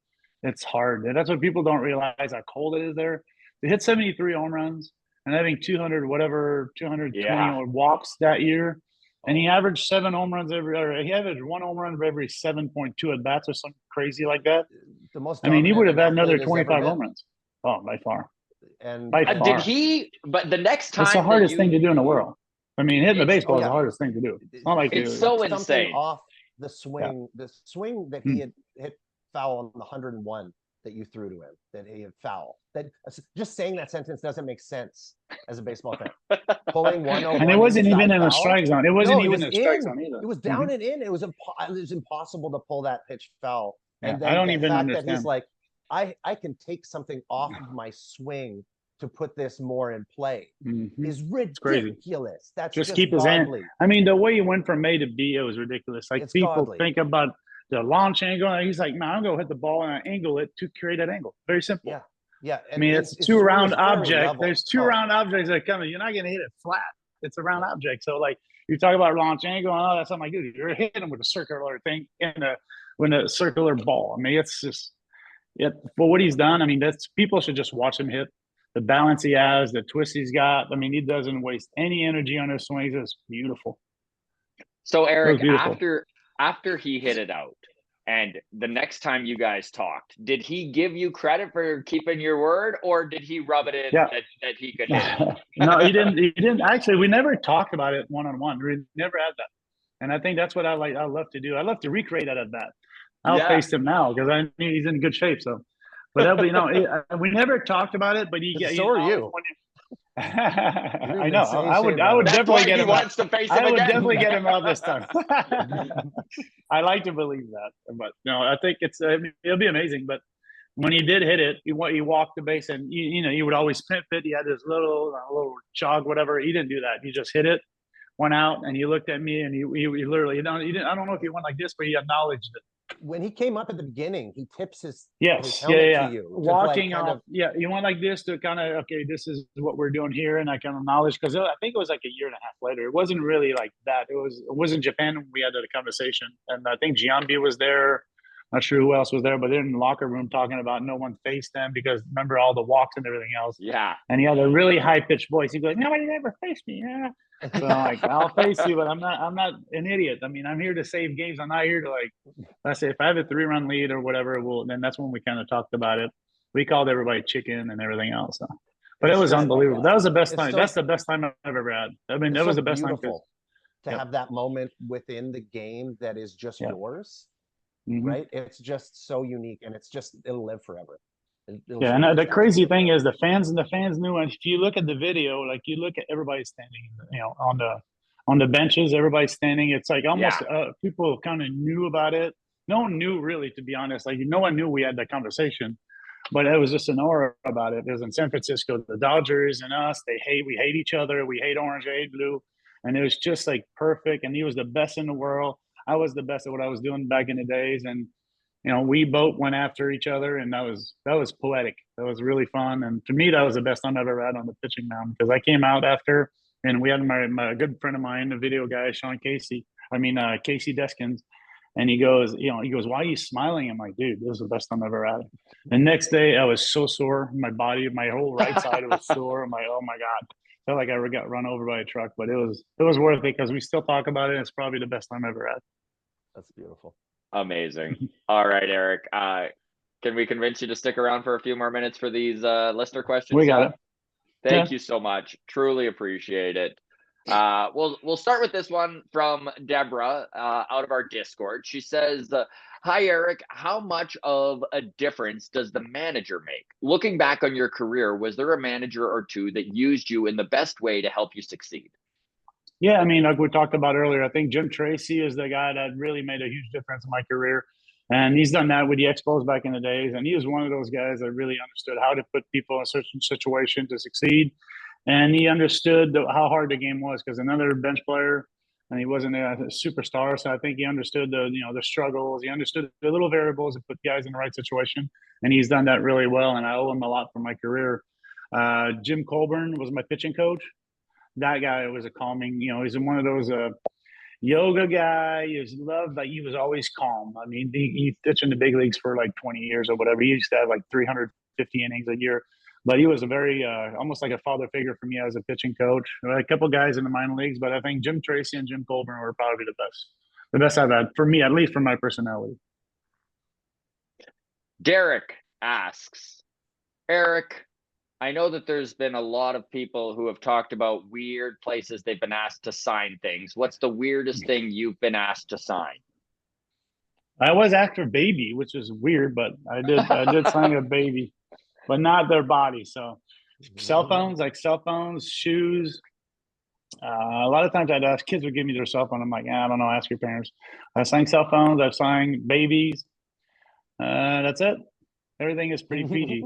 it's hard. And that's what people don't realize how cold it is there. To hit 73 home runs and having 220 walks that year. And he averaged 7 home runs he averaged 1 home run for every 7.2 at bats or something crazy like that. The most. I mean, he would have had another athlete has ever 25 been. home runs. Oh, by far. And By Did far. he? But the next time It's the hardest that thing to do in the world. I mean, hitting the It's- baseball oh, is yeah. the hardest thing to do. It's not like It's so something insane. off the swing, the swing that he had hit foul on the 101 that you threw to him, that he had foul. That just saying that sentence doesn't make sense as a baseball fan. Pulling 101 And it wasn't even in inside the foul. strike zone. It wasn't No, even in the strike in. zone either. It was down and in. It was impossible to pull that pitch foul. Yeah, And then I don't the even fact understand. that he's like, I can take something off of my swing to put this more in play is crazy. ridiculous. That's Just just keep his hand. godly. I mean, the way he went from A to B, it was ridiculous. Like It's people godly. think about the launch angle, and he's like, man, I'm gonna hit the ball and I angle it to create that angle. Very simple. Yeah. Yeah. I mean, it's a his two swing round is very object. level. There's two round objects that come in. You're not gonna hit it flat. It's a round object. So like you talk about launch angle and all that stuff, like, dude, you're hitting him with a circular thing with a circular ball. I mean, it's just for what he's done. I mean, that's people should just watch him hit. The balance he has, the twist he's got. I mean, he doesn't waste any energy on his swings. It's beautiful. So Eric, beautiful. after he hit it out, and the next time you guys talked, did he give you credit for keeping your word, or did he rub it in that he could hit it? No, he didn't. He didn't. Actually, we never talked about it one-on-one. We never had that. And I think that's what I love to do. I love to recreate that at bat. I'll face him now because I mean he's in good shape. So, but that'll be we never talked about it. But so are you. I know. I would definitely get him. Wants to face him I would again. definitely get him out this time. I like to believe that, but no, I think it'll be amazing. But when he did hit it, he walked the base, and he would always pit. He had his little jog, whatever. He didn't do that. He just hit it, went out, and he looked at me, and he literally, he didn't. I don't know if he went like this, but he acknowledged it. When he came up at the beginning, he tips his helmet to you. Walking off, you went like this to kind of, okay, this is what we're doing here, and I kind of acknowledge, because I think it was like a year and a half later. It wasn't really like that. It was in Japan when we had that conversation, and I think Giambi was there. Not sure who else was there, but they're in the locker room talking about no one faced them because remember all the walks and everything else. Yeah. And he had a really high pitched voice. He'd be like, nobody ever faced me. Yeah. So I'm like, I'll face you, but I'm not an idiot. I mean, I'm here to save games. I'm not here to let's say if I have a 3-run lead or whatever, then that's when we kind of talked about it. We called everybody chicken and everything else. So. But it was unbelievable. That was the best time. That's the best time I've ever had. I mean, that was the best time. To have that moment within the game that is just yours. Right? It's just so unique, and it'll live forever. And the crazy thing is the fans knew. And if you look at the video, like you look at everybody standing, on the benches, everybody's standing. It's like almost people kind of knew about it. No one knew really, to be honest. Like no one knew we had that conversation, but it was just an aura about it. It was in San Francisco, the Dodgers and us. We hate each other. We hate orange, we hate blue, and it was just like perfect. And he was the best in the world. I was the best at what I was doing back in the days, and we both went after each other, and that was poetic. That was really fun, and to me, that was the best time I've ever had on the pitching mound because I came out after, and we had my good friend of mine, the video guy, Casey Deskins, and he goes, why are you smiling? I'm like, dude, this is the best time I've ever had. The next day, I was so sore, my body, my whole right side was sore. I'm like, oh my god. Felt like I got run over by a truck, but it was worth it because we still talk about it. It's probably the best time I ever had. That's beautiful. Amazing. All right, Eric. Can we convince you to stick around for a few more minutes for these listener questions? We got it. Thank you so much. Truly appreciate it. We'll start with this one from Deborah out of our Discord. She says, "Hi Eric, how much of a difference does the manager make? Looking back on your career, was there a manager or two that used you in the best way to help you succeed?" Yeah, I mean, like we talked about earlier, I think Jim Tracy is the guy that really made a huge difference in my career. And he's done that with the Expos back in the days. And he was one of those guys that really understood how to put people in a certain situation to succeed. And he understood how hard the game was, because another bench player, and he wasn't a superstar. So I think he understood the struggles. He understood the little variables and put guys in the right situation. And he's done that really well. And I owe him a lot for my career. Jim Colburn was my pitching coach. That guy was a calming, he's one of those yoga guy. He was loved, like he was always calm. I mean, he pitched in the big leagues for like 20 years or whatever. He used to have like 350 innings a year, but he was a very almost like a father figure for me as a pitching coach. I had a couple guys in the minor leagues, but I think Jim Tracy and Jim Colburn were probably the best I've had for me, at least for my personality. Derek asks, Eric, I know that there's been a lot of people who have talked about weird places they've been asked to sign things. What's the weirdest thing you've been asked to sign? I was after baby, which is weird, but I did sign a baby, but not their body. So cell phones, shoes. A lot of times I'd ask kids would give me their cell phone. I'm like, I don't know, ask your parents. I signed cell phones, I've signed babies. That's it. Everything is pretty PG.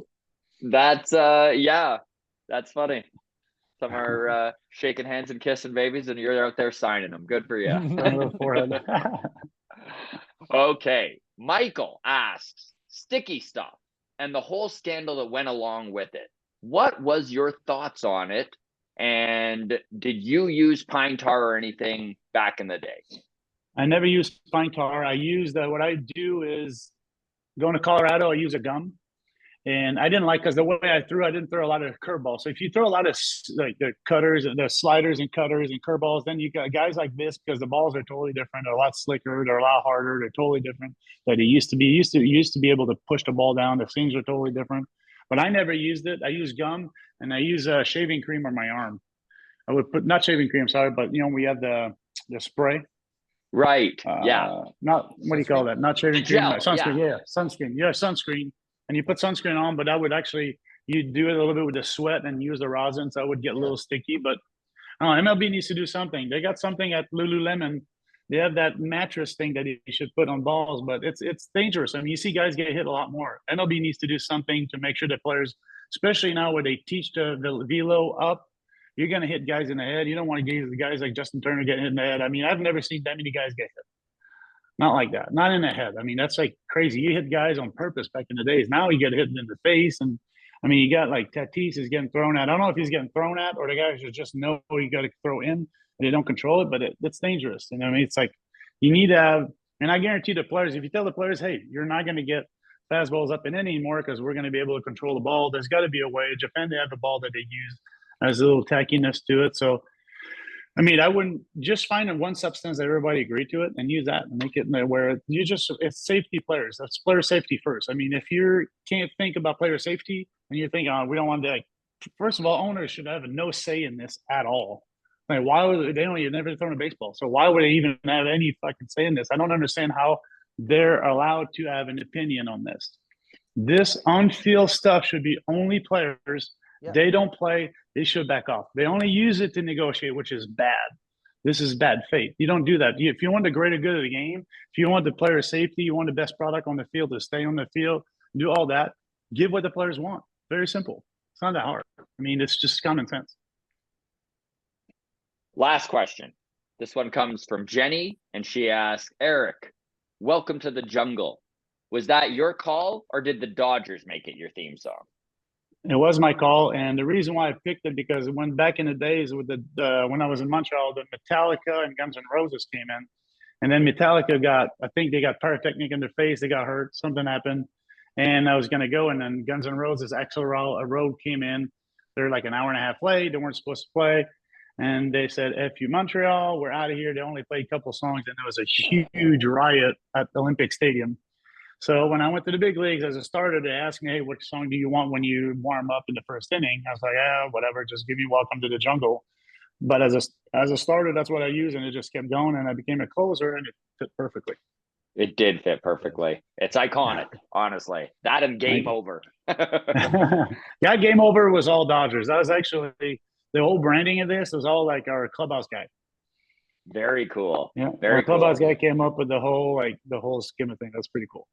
That's that's funny. Some are shaking hands and kissing babies, and you're out there signing them. Good for you. Okay, Michael asks, sticky stuff and the whole scandal that went along with it. What was your thoughts on it? And did you use pine tar or anything back in the day? I never used pine tar. I used what I do is going to Colorado. I use a gum. And I didn't like, because the way I didn't throw a lot of curveballs. So if you throw a lot of like the cutters, the sliders and cutters and curveballs, then you got guys like this, because the balls are totally different. They're a lot slicker. They're a lot harder. They're totally different than it used to be. You used to be able to push the ball down. The seams are totally different. But I never used it. I use gum, and I use shaving cream on my arm. I would put, not shaving cream, sorry, but we have the spray. Right. Not, what do you call that? Not shaving cream. Gel, Sunscreen. Yeah, sunscreen. Yeah, sunscreen. And you put sunscreen on, but I would actually, you do it a little bit with the sweat and use the rosin, so it would get a little sticky. But MLB needs to do something. They got something at Lululemon. They have that mattress thing that you should put on balls, but it's dangerous. I mean, you see guys get hit a lot more. MLB needs to do something to make sure that players, especially now where they teach the velo up, you're going to hit guys in the head. You don't want to get the guys like Justin Turner getting hit in the head. I mean, I've never seen that many guys get hit. Not like that. Not in the head. I mean, that's like crazy. You hit guys on purpose back in the days. Now you get hit in the face. And I mean, you got like Tatis is getting thrown at. I don't know if he's getting thrown at or the guys just know you got to throw in. They don't control it, but it's dangerous. And I mean, it's like you need to have, and I guarantee the players, if you tell the players, hey, you're not going to get fastballs up in anymore because we're going to be able to control the ball. There's got to be a way. Japan, they have a ball that they use. Has a little tackiness to it. So I mean, I wouldn't just find one substance that everybody agreed to it and use that and make it where it's safety players. That's player safety first. I mean, if you can't think about player safety and you think, we don't want to, like, first of all, owners should have no say in this at all. Like, why would they don't even never thrown a baseball? So why would they even have any fucking say in this? I don't understand how they're allowed to have an opinion on this. This on-field stuff should be only players. Yeah. They don't play. They should back off. They only use it to negotiate, which is bad. This is bad faith. You don't do that. If you want the greater good of the game, if you want the player safety, you want the best product on the field to stay on the field, do all that, give what the players want. Very simple. It's not that hard. I mean, it's just common sense. Last question. This one comes from Jenny, and she asks, Eric, welcome to the jungle. Was that your call, or did the Dodgers make it your theme song? It was my call, and the reason why I picked it, because when back in the days with when I was in Montreal, the Metallica and Guns N' Roses came in, and then Metallica I think they got pyrotechnic in their face, they got hurt, something happened, and I was going to go, and then Guns N' Roses, Axl Rose came in. They're like an hour and a half late. They weren't supposed to play, and they said, "F you, Montreal, we're out of here." They only played a couple songs, and there was a huge riot at the Olympic Stadium. So when I went to the big leagues as a starter, they asked me, hey, what song do you want when you warm up in the first inning? I was like, whatever, just give me Welcome to the Jungle. but as a starter, that's what I use, and it just kept going, and I became a closer, and it fit perfectly. It did fit perfectly. It's iconic, honestly. That and game Thank you. over. Yeah, game over was all Dodgers. That was actually the whole branding of this was all like our clubhouse guy. Very cool. Yeah, Very our clubhouse cool. guy came up with the whole schema thing. That's pretty cool.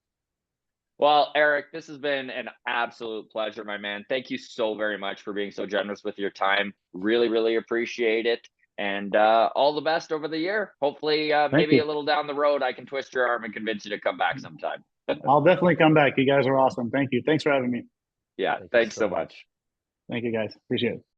Well, Eric, this has been an absolute pleasure, my man. Thank you so very much for being so generous with your time. Really, really appreciate it. And all the best over the year. Hopefully, maybe you. a little down the road, I can twist your arm and convince you to come back sometime. I'll definitely come back. You guys are awesome. Thank you. Thanks for having me. Yeah, Thank you thanks so so much. much. Thank you, guys. Appreciate it.